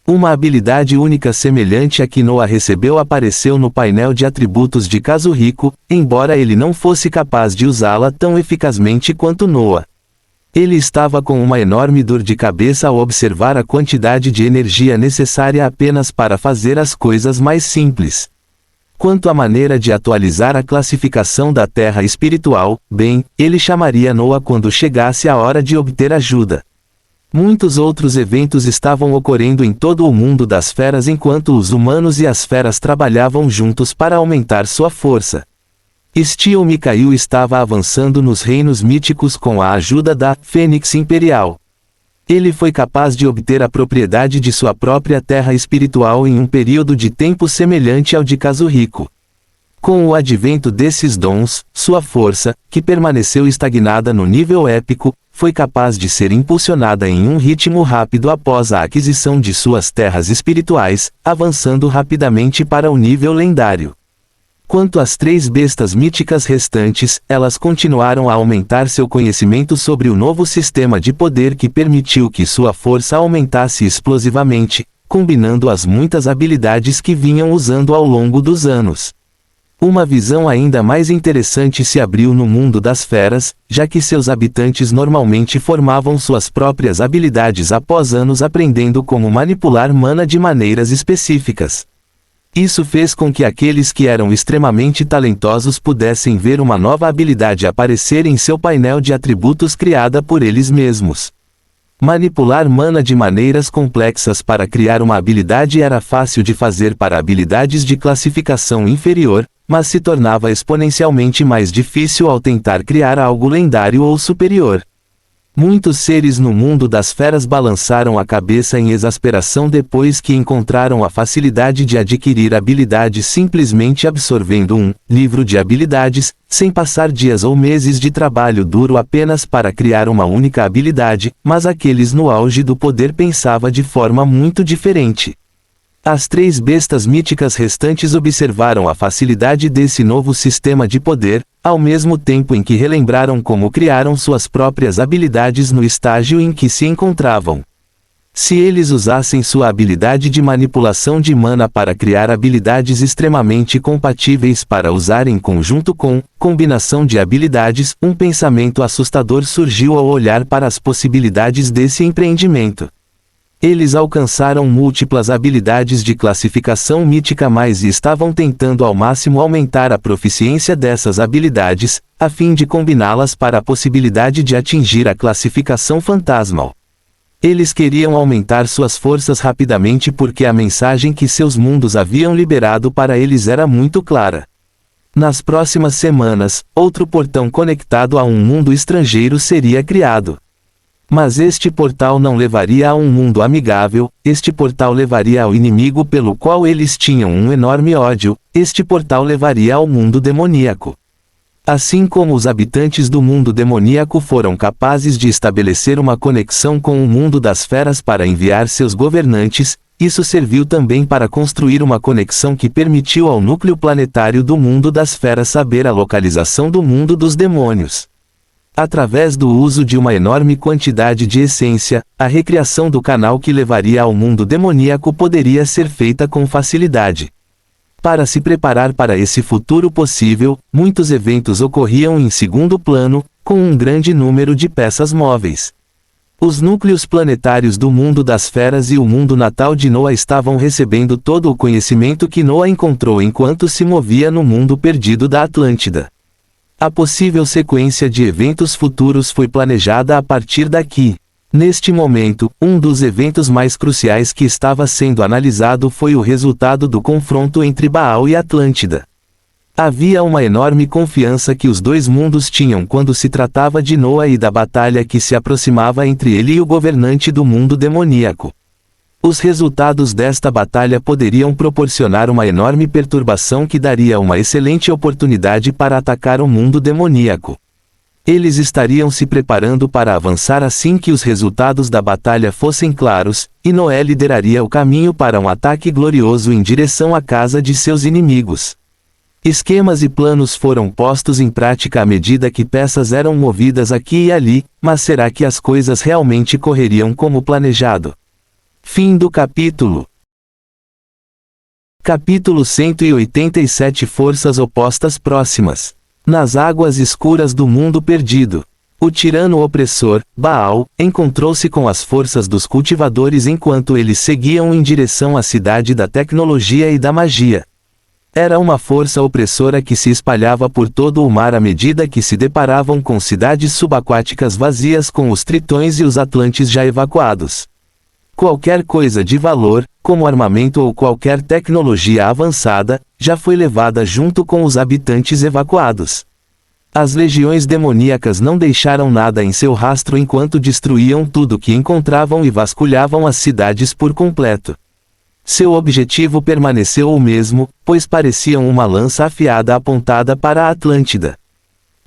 Uma habilidade única semelhante à que Noah recebeu apareceu no painel de atributos de Kazuhiko, embora ele não fosse capaz de usá-la tão eficazmente quanto Noah. Ele estava com uma enorme dor de cabeça ao observar a quantidade de energia necessária apenas para fazer as coisas mais simples. Quanto à maneira de atualizar a classificação da Terra espiritual, bem, ele chamaria Noah quando chegasse a hora de obter ajuda. Muitos outros eventos estavam ocorrendo em todo o mundo das feras enquanto os humanos e as feras trabalhavam juntos para aumentar sua força. Steel Mikhail estava avançando nos reinos míticos com a ajuda da Fênix Imperial. Ele foi capaz de obter a propriedade de sua própria terra espiritual em um período de tempo semelhante ao de Kazuhiko. Com o advento desses dons, sua força, que permaneceu estagnada no nível épico, foi capaz de ser impulsionada em um ritmo rápido após a aquisição de suas terras espirituais, avançando rapidamente para o nível lendário. Quanto às 3 bestas míticas restantes, elas continuaram a aumentar seu conhecimento sobre o novo sistema de poder que permitiu que sua força aumentasse explosivamente, combinando as muitas habilidades que vinham usando ao longo dos anos. Uma visão ainda mais interessante se abriu no mundo das feras, já que seus habitantes normalmente formavam suas próprias habilidades após anos aprendendo como manipular mana de maneiras específicas. Isso fez com que aqueles que eram extremamente talentosos pudessem ver uma nova habilidade aparecer em seu painel de atributos criada por eles mesmos. Manipular mana de maneiras complexas para criar uma habilidade era fácil de fazer para habilidades de classificação inferior, mas se tornava exponencialmente mais difícil ao tentar criar algo lendário ou superior. Muitos seres no mundo das feras balançaram a cabeça em exasperação depois que encontraram a facilidade de adquirir habilidades simplesmente absorvendo um livro de habilidades, sem passar dias ou meses de trabalho duro apenas para criar uma única habilidade, mas aqueles no auge do poder pensavam de forma muito diferente. As 3 bestas míticas restantes observaram a facilidade desse novo sistema de poder, ao mesmo tempo em que relembraram como criaram suas próprias habilidades no estágio em que se encontravam. Se eles usassem sua habilidade de manipulação de mana para criar habilidades extremamente compatíveis para usar em conjunto com combinação de habilidades, um pensamento assustador surgiu ao olhar para as possibilidades desse empreendimento. Eles alcançaram múltiplas habilidades de classificação mítica e estavam tentando ao máximo aumentar a proficiência dessas habilidades, a fim de combiná-las para a possibilidade de atingir a classificação fantasmal. Eles queriam aumentar suas forças rapidamente porque a mensagem que seus mundos haviam liberado para eles era muito clara. Nas próximas semanas, outro portão conectado a um mundo estrangeiro seria criado. Mas este portal não levaria a um mundo amigável, este portal levaria ao inimigo pelo qual eles tinham um enorme ódio, este portal levaria ao mundo demoníaco. Assim como os habitantes do mundo demoníaco foram capazes de estabelecer uma conexão com o mundo das feras para enviar seus governantes, isso serviu também para construir uma conexão que permitiu ao núcleo planetário do mundo das feras saber a localização do mundo dos demônios. Através do uso de uma enorme quantidade de essência, a recriação do canal que levaria ao mundo demoníaco poderia ser feita com facilidade. Para se preparar para esse futuro possível, muitos eventos ocorriam em segundo plano, com um grande número de peças móveis. Os núcleos planetários do mundo das feras e o mundo natal de Noah estavam recebendo todo o conhecimento que Noah encontrou enquanto se movia no mundo perdido da Atlântida. A possível sequência de eventos futuros foi planejada a partir daqui. Neste momento, um dos eventos mais cruciais que estava sendo analisado foi o resultado do confronto entre Baal e Atlântida. Havia uma enorme confiança que os dois mundos tinham quando se tratava de Noah e da batalha que se aproximava entre ele e o governante do mundo demoníaco. Os resultados desta batalha poderiam proporcionar uma enorme perturbação que daria uma excelente oportunidade para atacar o mundo demoníaco. Eles estariam se preparando para avançar assim que os resultados da batalha fossem claros, e Noé lideraria o caminho para um ataque glorioso em direção à casa de seus inimigos. Esquemas e planos foram postos em prática à medida que peças eram movidas aqui e ali, mas será que as coisas realmente correriam como planejado? Fim do capítulo. Capítulo 187 Forças opostas próximas. Nas águas escuras do mundo perdido, o tirano opressor, Baal, encontrou-se com as forças dos cultivadores enquanto eles seguiam em direção à cidade da tecnologia e da magia. Era uma força opressora que se espalhava por todo o mar à medida que se deparavam com cidades subaquáticas vazias com os tritões e os atlantes já evacuados. Qualquer coisa de valor, como armamento ou qualquer tecnologia avançada, já foi levada junto com os habitantes evacuados. As legiões demoníacas não deixaram nada em seu rastro enquanto destruíam tudo que encontravam e vasculhavam as cidades por completo. Seu objetivo permaneceu o mesmo, pois pareciam uma lança afiada apontada para a Atlântida.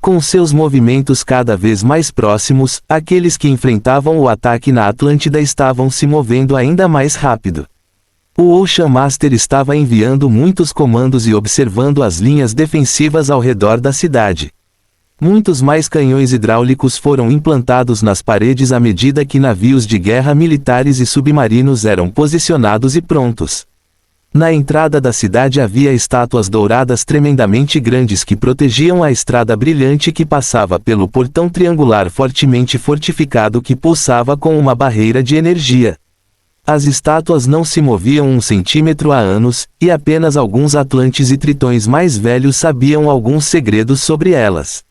Com seus movimentos cada vez mais próximos, aqueles que enfrentavam o ataque na Atlântida estavam se movendo ainda mais rápido. O Ocean Master estava enviando muitos comandos e observando as linhas defensivas ao redor da cidade. Muitos mais canhões hidráulicos foram implantados nas paredes à medida que navios de guerra militares e submarinos eram posicionados e prontos. Na entrada da cidade havia estátuas douradas tremendamente grandes que protegiam a estrada brilhante que passava pelo portão triangular fortemente fortificado que pulsava com uma barreira de energia. As estátuas não se moviam 1 centímetro há anos, e apenas alguns atlantes e tritões mais velhos sabiam alguns segredos sobre elas.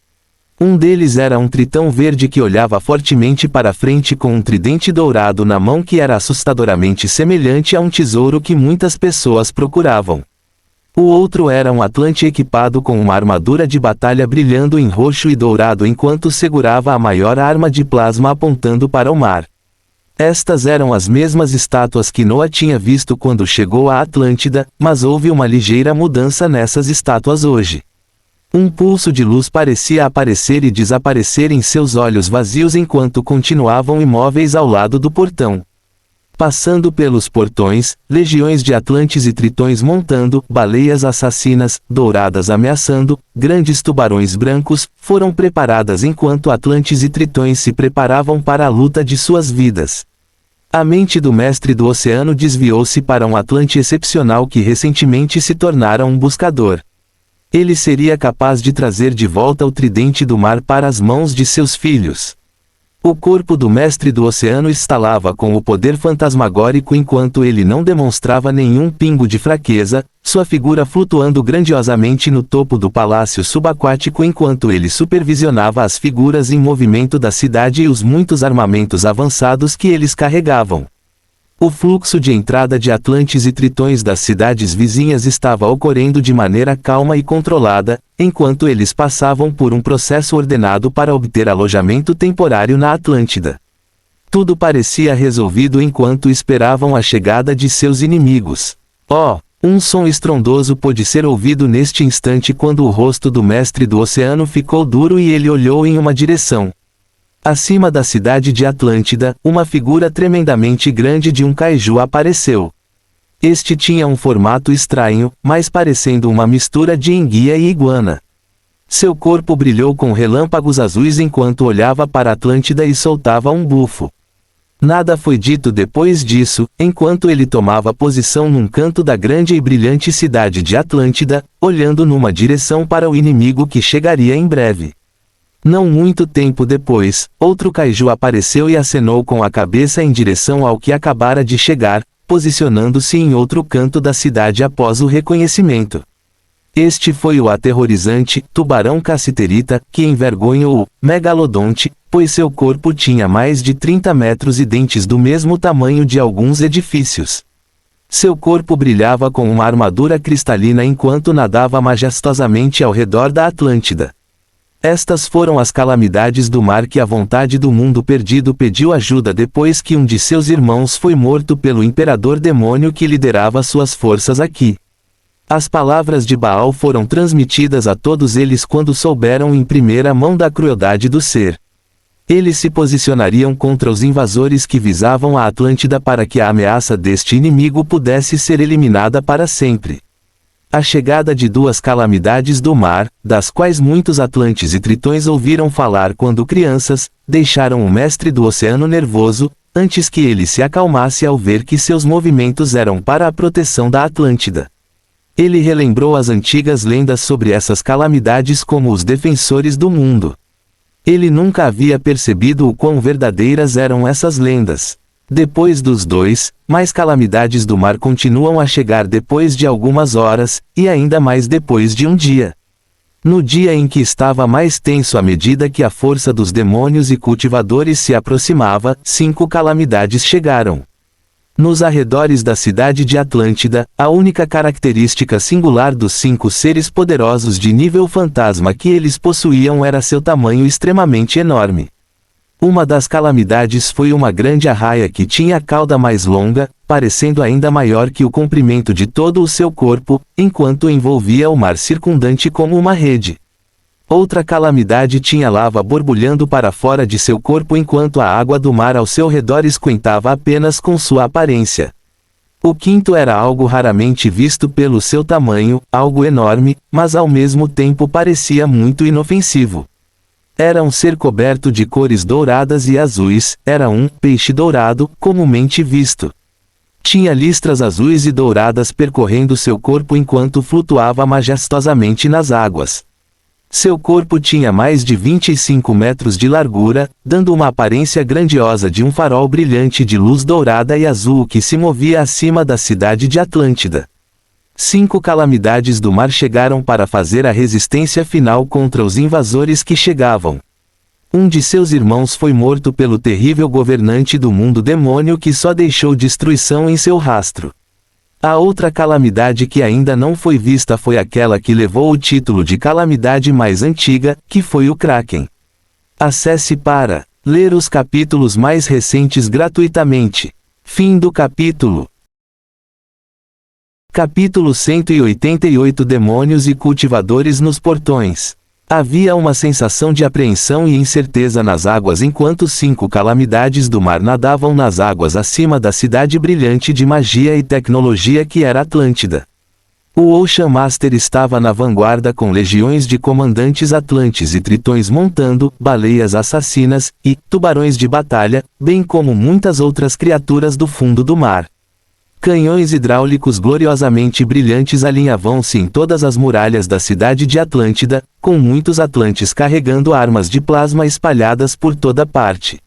Um deles era um tritão verde que olhava fortemente para frente com um tridente dourado na mão que era assustadoramente semelhante a um tesouro que muitas pessoas procuravam. O outro era um atlante equipado com uma armadura de batalha brilhando em roxo e dourado enquanto segurava a maior arma de plasma apontando para o mar. Estas eram as mesmas estátuas que Noah tinha visto quando chegou à Atlântida, mas houve uma ligeira mudança nessas estátuas hoje. Um pulso de luz parecia aparecer e desaparecer em seus olhos vazios enquanto continuavam imóveis ao lado do portão. Passando pelos portões, legiões de atlantes e tritões montando, baleias assassinas, douradas ameaçando, grandes tubarões brancos, foram preparadas enquanto atlantes e tritões se preparavam para a luta de suas vidas. A mente do mestre do oceano desviou-se para um atlante excepcional que recentemente se tornara um buscador. Ele seria capaz de trazer de volta o tridente do mar para as mãos de seus filhos. O corpo do mestre do oceano estalava com o poder fantasmagórico enquanto ele não demonstrava nenhum pingo de fraqueza, sua figura flutuando grandiosamente no topo do palácio subaquático enquanto ele supervisionava as figuras em movimento da cidade e os muitos armamentos avançados que eles carregavam. O fluxo de entrada de Atlantes e Tritões das cidades vizinhas estava ocorrendo de maneira calma e controlada, enquanto eles passavam por um processo ordenado para obter alojamento temporário na Atlântida. Tudo parecia resolvido enquanto esperavam a chegada de seus inimigos. Um som estrondoso pôde ser ouvido neste instante quando o rosto do mestre do oceano ficou duro e ele olhou em uma direção. Acima da cidade de Atlântida, uma figura tremendamente grande de um kaiju apareceu. Este tinha um formato estranho, mais parecendo uma mistura de enguia e iguana. Seu corpo brilhou com relâmpagos azuis enquanto olhava para Atlântida e soltava um bufo. Nada foi dito depois disso, enquanto ele tomava posição num canto da grande e brilhante cidade de Atlântida, olhando numa direção para o inimigo que chegaria em breve. Não muito tempo depois, outro kaiju apareceu e acenou com a cabeça em direção ao que acabara de chegar, posicionando-se em outro canto da cidade após o reconhecimento. Este foi o aterrorizante tubarão cassiterita, que envergonhou o megalodonte, pois seu corpo tinha mais de 30 metros e dentes do mesmo tamanho de alguns edifícios. Seu corpo brilhava com uma armadura cristalina enquanto nadava majestosamente ao redor da Atlântida. Estas foram as calamidades do mar que a vontade do mundo perdido pediu ajuda depois que um de seus irmãos foi morto pelo imperador demônio que liderava suas forças aqui. As palavras de Baal foram transmitidas a todos eles quando souberam em primeira mão da crueldade do ser. Eles se posicionariam contra os invasores que visavam a Atlântida para que a ameaça deste inimigo pudesse ser eliminada para sempre. A chegada de duas calamidades do mar, das quais muitos Atlantes e Tritões ouviram falar quando crianças, deixaram o mestre do oceano nervoso, antes que ele se acalmasse ao ver que seus movimentos eram para a proteção da Atlântida. Ele relembrou as antigas lendas sobre essas calamidades como os defensores do mundo. Ele nunca havia percebido o quão verdadeiras eram essas lendas. Depois dos dois, mais calamidades do mar continuam a chegar depois de algumas horas, e ainda mais depois de um dia. No dia em que estava mais tenso à medida que a força dos demônios e cultivadores se aproximava, 5 calamidades chegaram. Nos arredores da cidade de Atlântida, a única característica singular dos 5 seres poderosos de nível fantasma que eles possuíam era seu tamanho extremamente enorme. Uma das calamidades foi uma grande arraia que tinha a cauda mais longa, parecendo ainda maior que o comprimento de todo o seu corpo, enquanto envolvia o mar circundante como uma rede. Outra calamidade tinha lava borbulhando para fora de seu corpo enquanto a água do mar ao seu redor esquentava apenas com sua aparência. O quinto era algo raramente visto pelo seu tamanho, algo enorme, mas ao mesmo tempo parecia muito inofensivo. Era um ser coberto de cores douradas e azuis, era um peixe dourado, comumente visto. Tinha listras azuis e douradas percorrendo seu corpo enquanto flutuava majestosamente nas águas. Seu corpo tinha mais de 25 metros de largura, dando uma aparência grandiosa de um farol brilhante de luz dourada e azul que se movia acima da cidade de Atlântida. 5 calamidades do mar chegaram para fazer a resistência final contra os invasores que chegavam. Um de seus irmãos foi morto pelo terrível governante do mundo demônio que só deixou destruição em seu rastro. A outra calamidade que ainda não foi vista foi aquela que levou o título de calamidade mais antiga, que foi o Kraken. Acesse para ler os capítulos mais recentes gratuitamente. Fim do capítulo. Capítulo 188 Demônios e cultivadores nos portões. Havia uma sensação de apreensão e incerteza nas águas enquanto 5 calamidades do mar nadavam nas águas acima da cidade brilhante de magia e tecnologia que era Atlântida. O Ocean Master estava na vanguarda com legiões de comandantes atlantes e tritões montando baleias assassinas e tubarões de batalha, bem como muitas outras criaturas do fundo do mar. Canhões hidráulicos gloriosamente brilhantes alinhavam-se em todas as muralhas da cidade de Atlântida, com muitos atlantes carregando armas de plasma espalhadas por toda parte.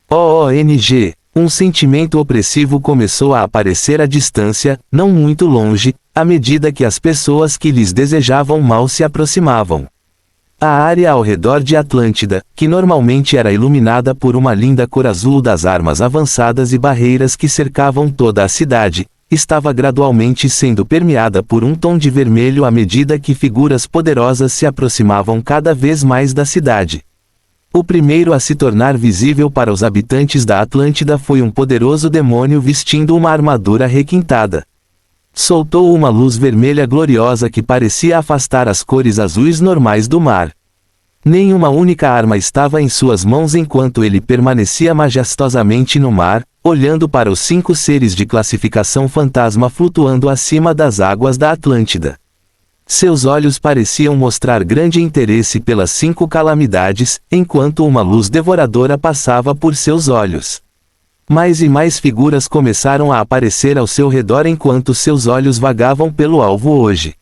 OONG, um sentimento opressivo começou a aparecer à distância, não muito longe, à medida que as pessoas que lhes desejavam mal se aproximavam. A área ao redor de Atlântida, que normalmente era iluminada por uma linda cor azul das armas avançadas e barreiras que cercavam toda a cidade, estava gradualmente sendo permeada por um tom de vermelho à medida que figuras poderosas se aproximavam cada vez mais da cidade. O primeiro a se tornar visível para os habitantes da Atlântida foi um poderoso demônio vestindo uma armadura requintada. Soltou uma luz vermelha gloriosa que parecia afastar as cores azuis normais do mar. Nenhuma única arma estava em suas mãos enquanto ele permanecia majestosamente no mar, olhando para os 5 seres de classificação fantasma flutuando acima das águas da Atlântida. Seus olhos pareciam mostrar grande interesse pelas 5 calamidades, enquanto uma luz devoradora passava por seus olhos. Mais e mais figuras começaram a aparecer ao seu redor enquanto seus olhos vagavam pelo alvo hoje.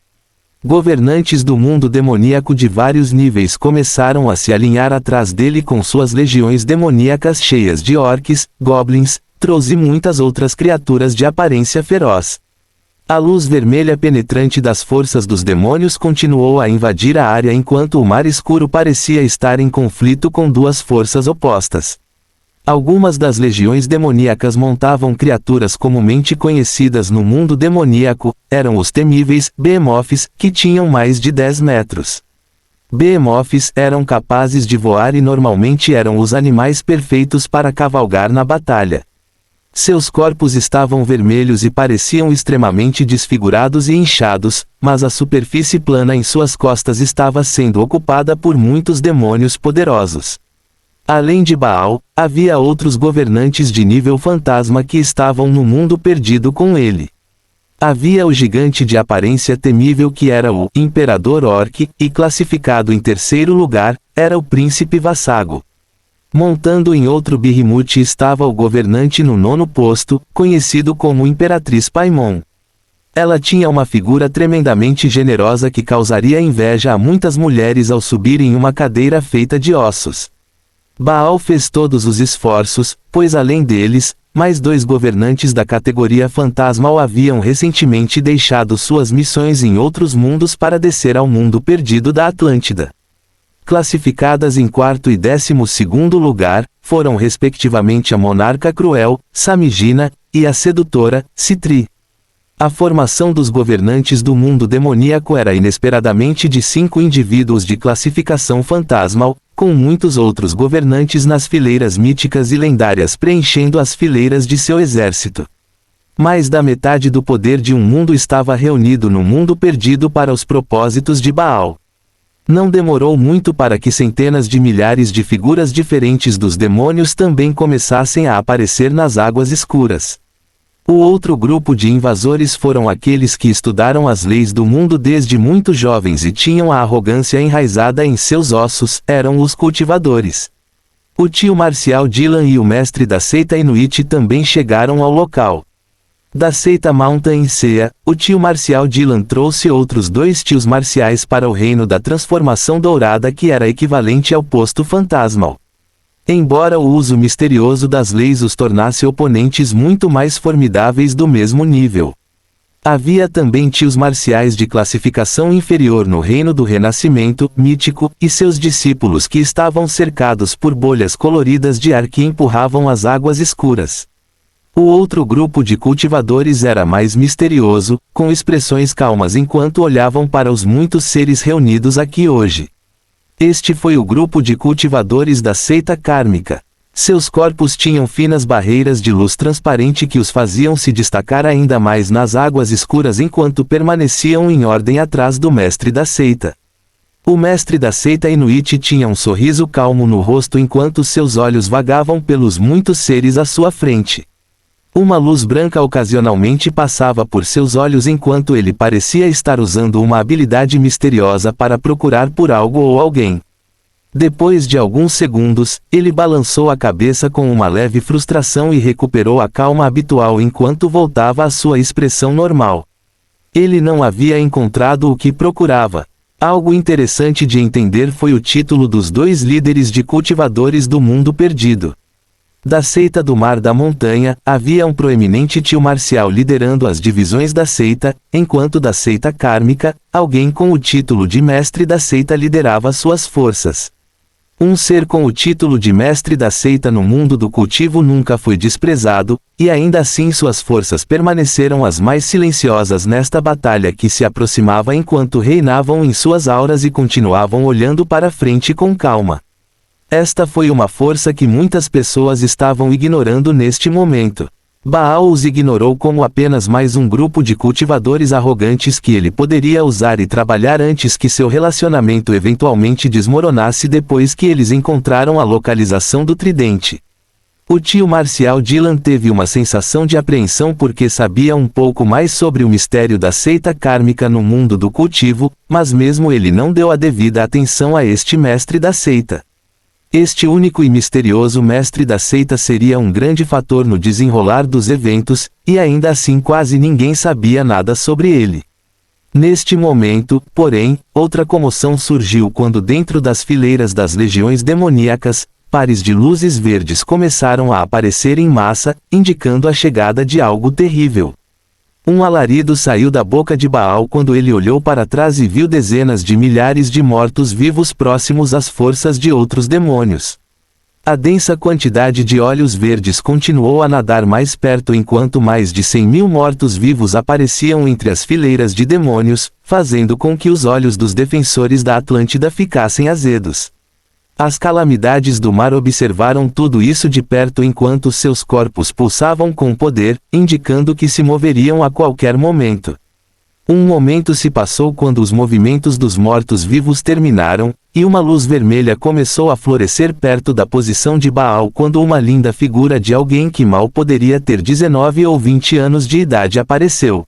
Governantes do mundo demoníaco de vários níveis começaram a se alinhar atrás dele com suas legiões demoníacas cheias de orques, goblins, trolls e muitas outras criaturas de aparência feroz. A luz vermelha penetrante das forças dos demônios continuou a invadir a área enquanto o mar escuro parecia estar em conflito com 2 forças opostas. Algumas das legiões demoníacas montavam criaturas comumente conhecidas no mundo demoníaco, eram os temíveis Behemoths, que tinham mais de 10 metros. Behemoths eram capazes de voar e normalmente eram os animais perfeitos para cavalgar na batalha. Seus corpos estavam vermelhos e pareciam extremamente desfigurados e inchados, mas a superfície plana em suas costas estava sendo ocupada por muitos demônios poderosos. Além de Baal, havia outros governantes de nível fantasma que estavam no mundo perdido com ele. Havia o gigante de aparência temível que era o Imperador Orc, e classificado em 3º lugar, era o Príncipe Vassago. Montando em outro Behemoth estava o governante no 9º posto, conhecido como Imperatriz Paimon. Ela tinha uma figura tremendamente generosa que causaria inveja a muitas mulheres ao subir em uma cadeira feita de ossos. Baal fez todos os esforços, pois além deles, mais 2 governantes da categoria fantasmal haviam recentemente deixado suas missões em outros mundos para descer ao mundo perdido da Atlântida. Classificadas em 4º e 12º lugar, foram respectivamente a Monarca Cruel, Samigina, e a Sedutora, Citri. A formação dos governantes do mundo demoníaco era inesperadamente de 5 indivíduos de classificação fantasmal, com muitos outros governantes nas fileiras míticas e lendárias preenchendo as fileiras de seu exército. Mais da metade do poder de um mundo estava reunido no mundo perdido para os propósitos de Baal. Não demorou muito para que centenas de milhares de figuras diferentes dos demônios também começassem a aparecer nas águas escuras. O outro grupo de invasores foram aqueles que estudaram as leis do mundo desde muito jovens e tinham a arrogância enraizada em seus ossos, eram os cultivadores. O tio marcial Dylan e o mestre da seita Inuit também chegaram ao local. Da seita Mountain Sea, o tio marcial Dylan trouxe outros 2 tios marciais para o reino da transformação dourada que era equivalente ao posto fantasmal. Embora o uso misterioso das leis os tornasse oponentes muito mais formidáveis do mesmo nível. Havia também tios marciais de classificação inferior no reino do renascimento mítico, e seus discípulos que estavam cercados por bolhas coloridas de ar que empurravam as águas escuras. O outro grupo de cultivadores era mais misterioso, com expressões calmas enquanto olhavam para os muitos seres reunidos aqui hoje. Este foi o grupo de cultivadores da seita kármica. Seus corpos tinham finas barreiras de luz transparente que os faziam se destacar ainda mais nas águas escuras enquanto permaneciam em ordem atrás do mestre da seita. O mestre da seita Inuit tinha um sorriso calmo no rosto enquanto seus olhos vagavam pelos muitos seres à sua frente. Uma luz branca ocasionalmente passava por seus olhos enquanto ele parecia estar usando uma habilidade misteriosa para procurar por algo ou alguém. Depois de alguns segundos, ele balançou a cabeça com uma leve frustração e recuperou a calma habitual enquanto voltava à sua expressão normal. Ele não havia encontrado o que procurava. Algo interessante de entender foi o título dos 2 líderes de cultivadores do mundo perdido. Da seita do Mar da Montanha, havia um proeminente tio marcial liderando as divisões da seita, enquanto da seita kármica, alguém com o título de mestre da seita liderava suas forças. Um ser com o título de mestre da seita no mundo do cultivo nunca foi desprezado, e ainda assim suas forças permaneceram as mais silenciosas nesta batalha que se aproximava enquanto reinavam em suas auras e continuavam olhando para frente com calma. Esta foi uma força que muitas pessoas estavam ignorando neste momento. Baal os ignorou como apenas mais um grupo de cultivadores arrogantes que ele poderia usar e trabalhar antes que seu relacionamento eventualmente desmoronasse depois que eles encontraram a localização do tridente. O tio marcial Dylan teve uma sensação de apreensão porque sabia um pouco mais sobre o mistério da seita kármica no mundo do cultivo, mas mesmo ele não deu a devida atenção a este mestre da seita. Este único e misterioso mestre da seita seria um grande fator no desenrolar dos eventos, e ainda assim quase ninguém sabia nada sobre ele. Neste momento, porém, outra comoção surgiu quando dentro das fileiras das legiões demoníacas, pares de luzes verdes começaram a aparecer em massa, indicando a chegada de algo terrível. Um alarido saiu da boca de Baal quando ele olhou para trás e viu dezenas de milhares de mortos-vivos próximos às forças de outros demônios. A densa quantidade de olhos verdes continuou a nadar mais perto enquanto mais de 100.000 mortos-vivos apareciam entre as fileiras de demônios, fazendo com que os olhos dos defensores da Atlântida ficassem azedos. As calamidades do mar observaram tudo isso de perto enquanto seus corpos pulsavam com poder, indicando que se moveriam a qualquer momento. Um momento se passou quando os movimentos dos mortos-vivos terminaram, e uma luz vermelha começou a florescer perto da posição de Baal quando uma linda figura de alguém que mal poderia ter 19 ou 20 anos de idade apareceu.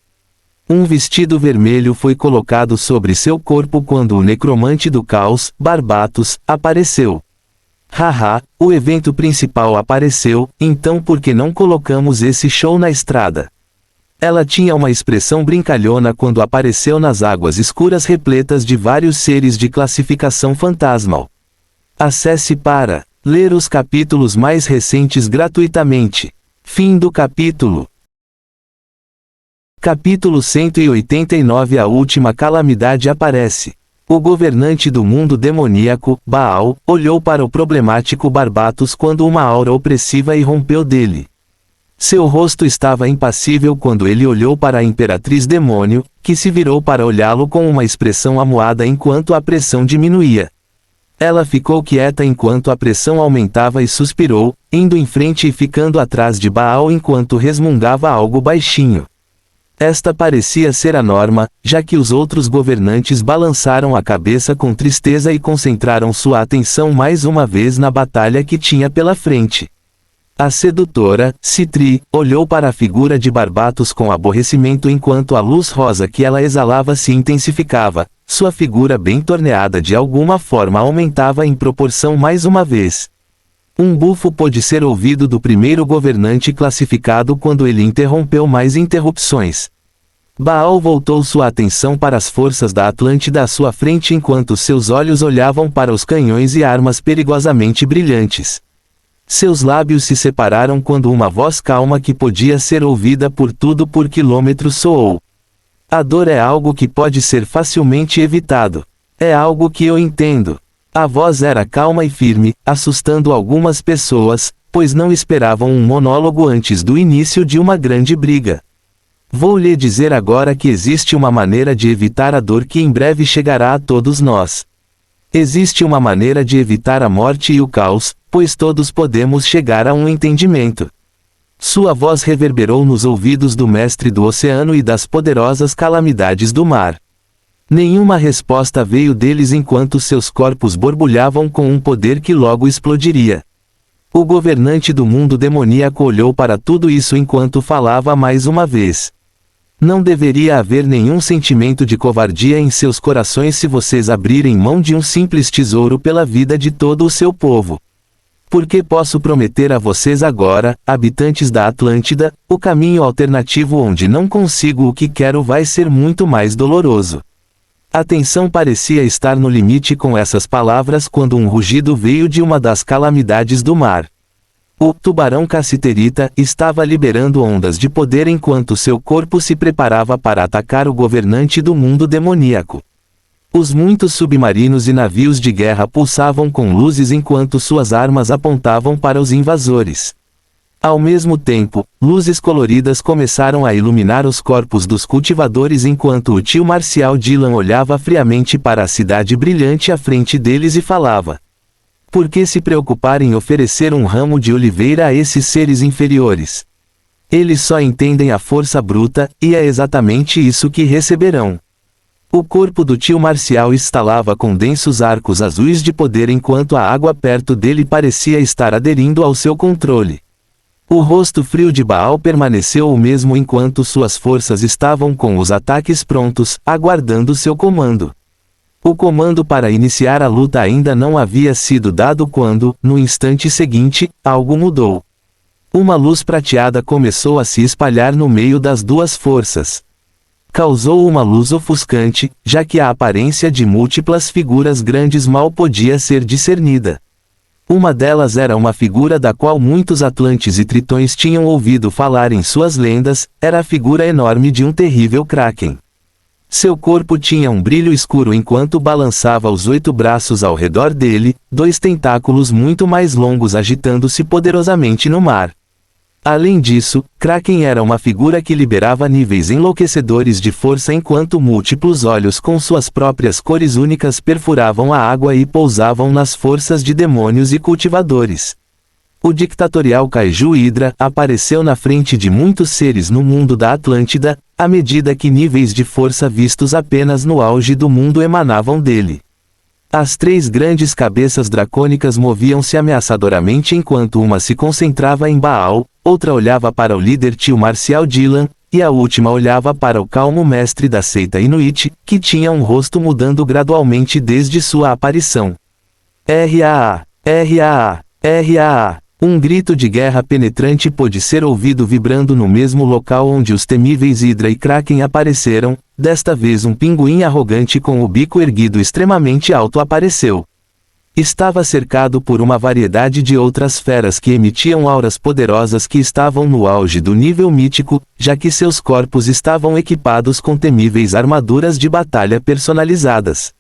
Um vestido vermelho foi colocado sobre seu corpo quando o necromante do caos, Barbatos, apareceu. Haha, o evento principal apareceu, então por que não colocamos esse show na estrada? Ela tinha uma expressão brincalhona quando apareceu nas águas escuras repletas de vários seres de classificação fantasmal. Acesse para ler os capítulos mais recentes gratuitamente. Fim do capítulo. Capítulo 189. A última calamidade aparece. O governante do mundo demoníaco, Baal, olhou para o problemático Barbatos quando uma aura opressiva irrompeu dele. Seu rosto estava impassível quando ele olhou para a Imperatriz Demônio, que se virou para olhá-lo com uma expressão amuada enquanto a pressão diminuía. Ela ficou quieta enquanto a pressão aumentava e suspirou, indo em frente e ficando atrás de Baal enquanto resmungava algo baixinho. Esta parecia ser a norma, já que os outros governantes balançaram a cabeça com tristeza e concentraram sua atenção mais uma vez na batalha que tinha pela frente. A sedutora, Citri, olhou para a figura de Barbatos com aborrecimento enquanto a luz rosa que ela exalava se intensificava, sua figura bem torneada de alguma forma aumentava em proporção mais uma vez. Um bufo pôde ser ouvido do primeiro governante classificado quando ele interrompeu mais interrupções. Baal voltou sua atenção para as forças da Atlântida à sua frente enquanto seus olhos olhavam para os canhões e armas perigosamente brilhantes. Seus lábios se separaram quando uma voz calma que podia ser ouvida por tudo por quilômetros soou. A dor é algo que pode ser facilmente evitado. É algo que eu entendo. A voz era calma e firme, assustando algumas pessoas, pois não esperavam um monólogo antes do início de uma grande briga. Vou lhe dizer agora que existe uma maneira de evitar a dor que em breve chegará a todos nós. Existe uma maneira de evitar a morte e o caos, pois todos podemos chegar a um entendimento. Sua voz reverberou nos ouvidos do mestre do oceano e das poderosas calamidades do mar. Nenhuma resposta veio deles enquanto seus corpos borbulhavam com um poder que logo explodiria. O governante do mundo demoníaco olhou para tudo isso enquanto falava mais uma vez. Não deveria haver nenhum sentimento de covardia em seus corações se vocês abrirem mão de um simples tesouro pela vida de todo o seu povo. Porque posso prometer a vocês agora, habitantes da Atlântida, o caminho alternativo onde não consigo o que quero vai ser muito mais doloroso. A tensão parecia estar no limite com essas palavras quando um rugido veio de uma das calamidades do mar. O tubarão cassiterita estava liberando ondas de poder enquanto seu corpo se preparava para atacar o governante do mundo demoníaco. Os muitos submarinos e navios de guerra pulsavam com luzes enquanto suas armas apontavam para os invasores. Ao mesmo tempo, luzes coloridas começaram a iluminar os corpos dos cultivadores enquanto o tio Marcial Dylan olhava friamente para a cidade brilhante à frente deles e falava: por que se preocupar em oferecer um ramo de oliveira a esses seres inferiores? Eles só entendem a força bruta, e é exatamente isso que receberão. O corpo do tio Marcial estalava com densos arcos azuis de poder enquanto a água perto dele parecia estar aderindo ao seu controle. O rosto frio de Baal permaneceu o mesmo enquanto suas forças estavam com os ataques prontos, aguardando seu comando. O comando para iniciar a luta ainda não havia sido dado quando, no instante seguinte, algo mudou. Uma luz prateada começou a se espalhar no meio das duas forças. Causou uma luz ofuscante, já que a aparência de múltiplas figuras grandes mal podia ser discernida. Uma delas era uma figura da qual muitos atlantes e tritões tinham ouvido falar em suas lendas, era a figura enorme de um terrível kraken. Seu corpo tinha um brilho escuro enquanto balançava os 8 braços ao redor dele, 2 tentáculos muito mais longos agitando-se poderosamente no mar. Além disso, Kraken era uma figura que liberava níveis enlouquecedores de força enquanto múltiplos olhos com suas próprias cores únicas perfuravam a água e pousavam nas forças de demônios e cultivadores. O dictatorial Kaiju Hydra apareceu na frente de muitos seres no mundo da Atlântida, à medida que níveis de força vistos apenas no auge do mundo emanavam dele. As 3 grandes cabeças dracônicas moviam-se ameaçadoramente enquanto uma se concentrava em Baal, outra olhava para o líder tio Marcial Dylan, e a última olhava para o calmo mestre da seita Inuit, que tinha um rosto mudando gradualmente desde sua aparição. RAA, RAA, RAA. Um grito de guerra penetrante pôde ser ouvido vibrando no mesmo local onde os temíveis Hydra e Kraken apareceram, desta vez um pinguim arrogante com o bico erguido extremamente alto apareceu. Estava cercado por uma variedade de outras feras que emitiam auras poderosas que estavam no auge do nível mítico, já que seus corpos estavam equipados com temíveis armaduras de batalha personalizadas.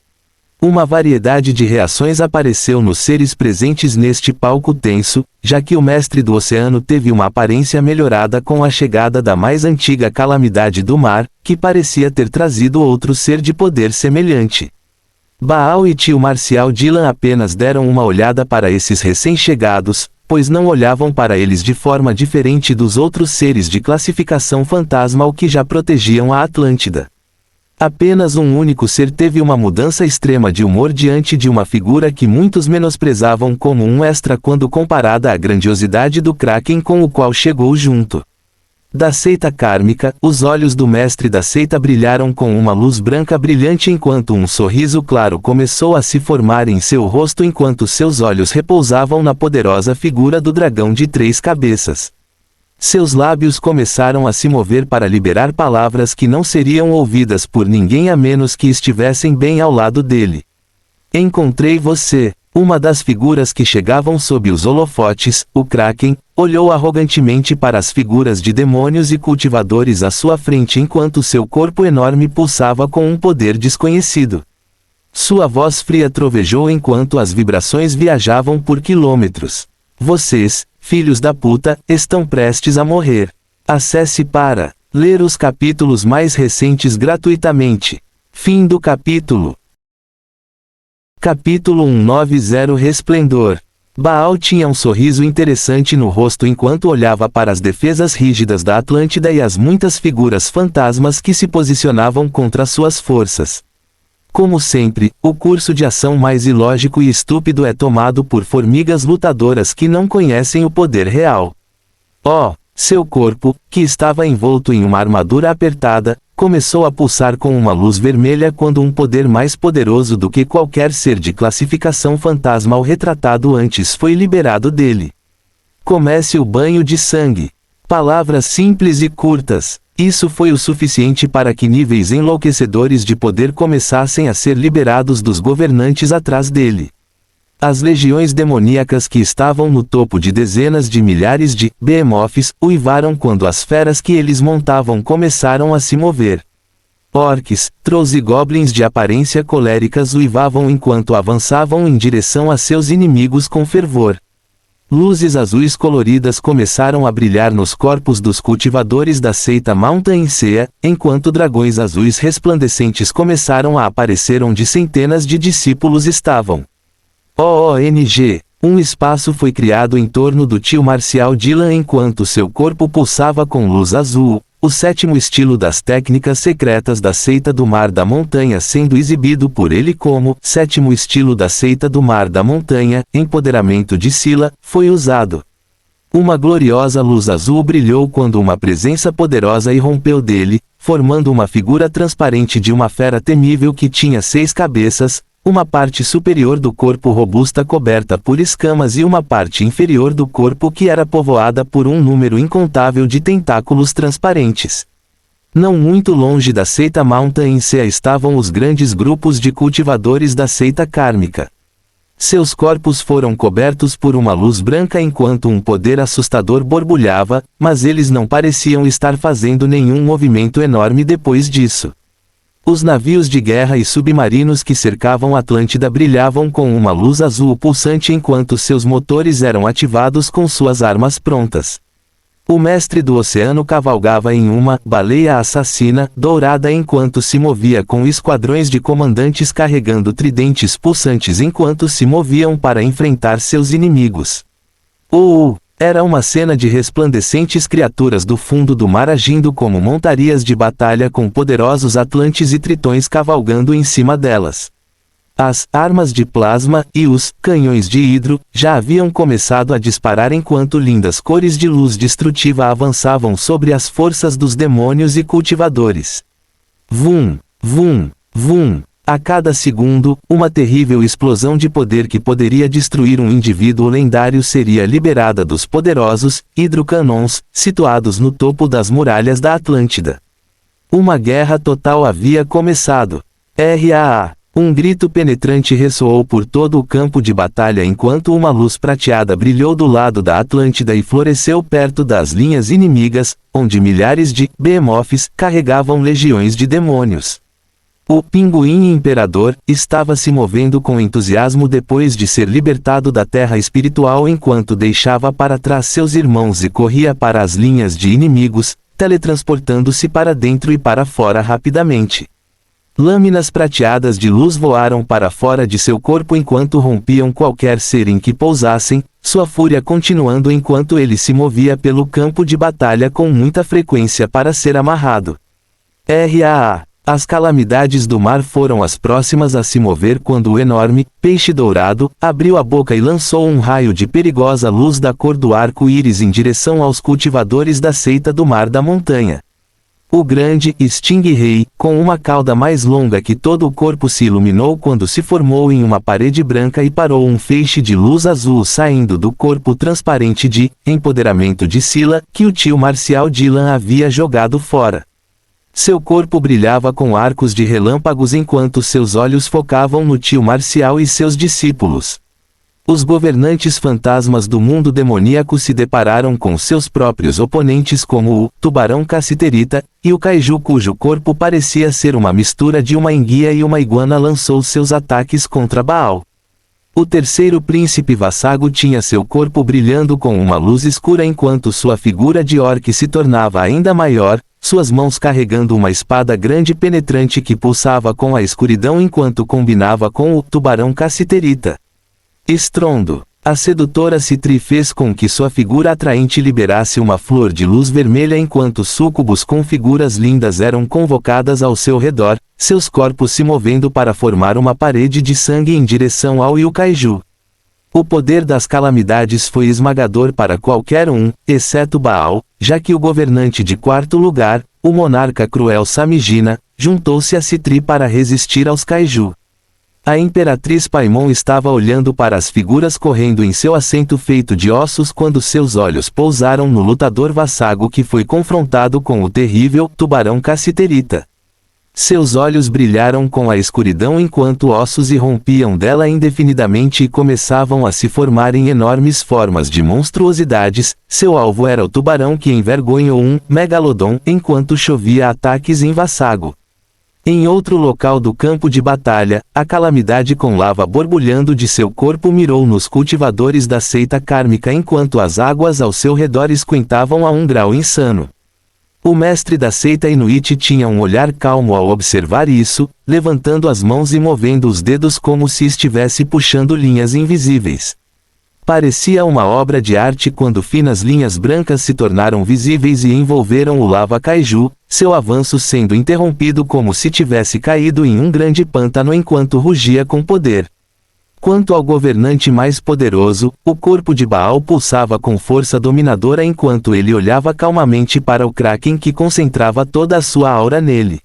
Uma variedade de reações apareceu nos seres presentes neste palco tenso, já que o mestre do oceano teve uma aparência melhorada com a chegada da mais antiga calamidade do mar, que parecia ter trazido outro ser de poder semelhante. Baal e tio Marcial Dylan apenas deram uma olhada para esses recém-chegados, pois não olhavam para eles de forma diferente dos outros seres de classificação fantasmal que já protegiam a Atlântida. Apenas um único ser teve uma mudança extrema de humor diante de uma figura que muitos menosprezavam como um extra quando comparada à grandiosidade do Kraken com o qual chegou junto. Da seita kármica, os olhos do mestre da seita brilharam com uma luz branca brilhante enquanto um sorriso claro começou a se formar em seu rosto enquanto seus olhos repousavam na poderosa figura do dragão de 3 cabeças. Seus lábios começaram a se mover para liberar palavras que não seriam ouvidas por ninguém a menos que estivessem bem ao lado dele. Encontrei você. Uma das figuras que chegavam sob os holofotes, o Kraken, olhou arrogantemente para as figuras de demônios e cultivadores à sua frente enquanto seu corpo enorme pulsava com um poder desconhecido. Sua voz fria trovejou enquanto as vibrações viajavam por quilômetros. Vocês, filhos da puta, estão prestes a morrer. Acesse para ler os capítulos mais recentes gratuitamente. Fim do capítulo. Capítulo 190 Resplendor. Baal tinha um sorriso interessante no rosto enquanto olhava para as defesas rígidas da Atlântida e as muitas figuras fantasmas que se posicionavam contra suas forças. Como sempre, o curso de ação mais ilógico e estúpido é tomado por formigas lutadoras que não conhecem o poder real. Seu corpo, que estava envolto em uma armadura apertada, começou a pulsar com uma luz vermelha quando um poder mais poderoso do que qualquer ser de classificação fantasmal retratado antes foi liberado dele. Comece o banho de sangue. Palavras simples e curtas. Isso foi o suficiente para que níveis enlouquecedores de poder começassem a ser liberados dos governantes atrás dele. As legiões demoníacas que estavam no topo de dezenas de milhares de behemoths uivaram quando as feras que eles montavam começaram a se mover. Orcs, trolls e goblins de aparência coléricas uivavam enquanto avançavam em direção a seus inimigos com fervor. Luzes azuis coloridas começaram a brilhar nos corpos dos cultivadores da seita Mountain Sea, enquanto dragões azuis resplandecentes começaram a aparecer onde centenas de discípulos estavam. OONG. Um espaço foi criado em torno do tio marcial Dylan enquanto seu corpo pulsava com luz azul, o sétimo estilo das técnicas secretas da seita do Mar da Montanha sendo exibido por ele como sétimo estilo da seita do Mar da Montanha, empoderamento de Scylla, foi usado. Uma gloriosa luz azul brilhou quando uma presença poderosa irrompeu dele, formando uma figura transparente de uma fera temível que tinha 6 cabeças, uma parte superior do corpo robusta coberta por escamas e uma parte inferior do corpo que era povoada por um número incontável de tentáculos transparentes. Não muito longe da seita Mountain Sea estavam os grandes grupos de cultivadores da seita kármica. Seus corpos foram cobertos por uma luz branca enquanto um poder assustador borbulhava, mas eles não pareciam estar fazendo nenhum movimento enorme depois disso. Os navios de guerra e submarinos que cercavam Atlântida brilhavam com uma luz azul pulsante enquanto seus motores eram ativados com suas armas prontas. O mestre do oceano cavalgava em uma baleia assassina dourada enquanto se movia com esquadrões de comandantes carregando tridentes pulsantes enquanto se moviam para enfrentar seus inimigos. Era uma cena de resplandecentes criaturas do fundo do mar agindo como montarias de batalha com poderosos atlantes e tritões cavalgando em cima delas. As armas de plasma e os canhões de hidro já haviam começado a disparar enquanto lindas cores de luz destrutiva avançavam sobre as forças dos demônios e cultivadores. Vum, vum, vum. A cada segundo, uma terrível explosão de poder que poderia destruir um indivíduo lendário seria liberada dos poderosos hidrocanons, situados no topo das muralhas da Atlântida. Uma guerra total havia começado. RAA. Um grito penetrante ressoou por todo o campo de batalha enquanto uma luz prateada brilhou do lado da Atlântida e floresceu perto das linhas inimigas, onde milhares de behemoths carregavam legiões de demônios. O pinguim imperador estava se movendo com entusiasmo depois de ser libertado da terra espiritual enquanto deixava para trás seus irmãos e corria para as linhas de inimigos, teletransportando-se para dentro e para fora rapidamente. Lâminas prateadas de luz voaram para fora de seu corpo enquanto rompiam qualquer ser em que pousassem, sua fúria continuando enquanto ele se movia pelo campo de batalha com muita frequência para ser amarrado. RAA. As calamidades do mar foram as próximas a se mover quando o enorme peixe dourado abriu a boca e lançou um raio de perigosa luz da cor do arco-íris em direção aos cultivadores da seita do Mar da Montanha. O grande Stingray, com uma cauda mais longa que todo o corpo, se iluminou quando se formou em uma parede branca e parou um feixe de luz azul saindo do corpo transparente de empoderamento de Scylla que o tio marcial Dylan havia jogado fora. Seu corpo brilhava com arcos de relâmpagos enquanto seus olhos focavam no tio marcial e seus discípulos. Os governantes fantasmas do mundo demoníaco se depararam com seus próprios oponentes como o tubarão cassiterita, e o kaiju cujo corpo parecia ser uma mistura de uma enguia e uma iguana lançou seus ataques contra Baal. O terceiro príncipe Vassago tinha seu corpo brilhando com uma luz escura enquanto sua figura de orc se tornava ainda maior, suas mãos carregando uma espada grande e penetrante que pulsava com a escuridão enquanto combinava com o tubarão cassiterita. Estrondo. A sedutora Citri fez com que sua figura atraente liberasse uma flor de luz vermelha enquanto súcubos com figuras lindas eram convocadas ao seu redor, seus corpos se movendo para formar uma parede de sangue em direção ao Yukaiju. O poder das calamidades foi esmagador para qualquer um, exceto Baal, já que o governante de quarto lugar, o monarca cruel Samigina, juntou-se a Citri para resistir aos kaiju. A imperatriz Paimon estava olhando para as figuras correndo em seu assento feito de ossos quando seus olhos pousaram no lutador Vassago que foi confrontado com o terrível tubarão cassiterita. Seus olhos brilharam com a escuridão enquanto ossos irrompiam dela indefinidamente e começavam a se formar em enormes formas de monstruosidades. Seu alvo era o tubarão que envergonhou um megalodon enquanto chovia ataques em Vassago. Em outro local do campo de batalha, a calamidade com lava borbulhando de seu corpo mirou nos cultivadores da seita kármica enquanto as águas ao seu redor esquentavam a um grau insano. O mestre da seita Inuit tinha um olhar calmo ao observar isso, levantando as mãos e movendo os dedos como se estivesse puxando linhas invisíveis. Parecia uma obra de arte quando finas linhas brancas se tornaram visíveis e envolveram o lava kaiju, seu avanço sendo interrompido como se tivesse caído em um grande pântano enquanto rugia com poder. Quanto ao governante mais poderoso, o corpo de Baal pulsava com força dominadora enquanto ele olhava calmamente para o Kraken que concentrava toda a sua aura nele.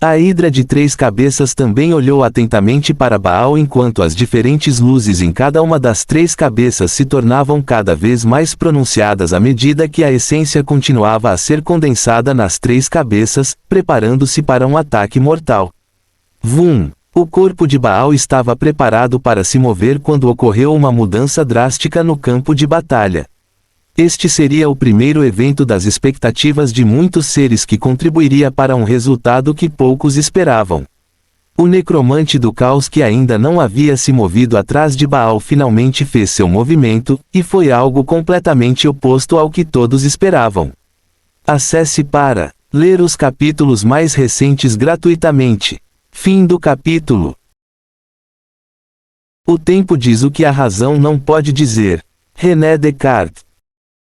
A Hidra de 3 cabeças também olhou atentamente para Baal enquanto as diferentes luzes em cada uma das 3 cabeças se tornavam cada vez mais pronunciadas à medida que a essência continuava a ser condensada nas 3 cabeças, preparando-se para um ataque mortal. Vum! O corpo de Baal estava preparado para se mover quando ocorreu uma mudança drástica no campo de batalha. Este seria o primeiro evento das expectativas de muitos seres que contribuiria para um resultado que poucos esperavam. O necromante do caos que ainda não havia se movido atrás de Baal finalmente fez seu movimento, e foi algo completamente oposto ao que todos esperavam. Acesse para ler os capítulos mais recentes gratuitamente. Fim do capítulo. O tempo diz o que a razão não pode dizer. René Descartes.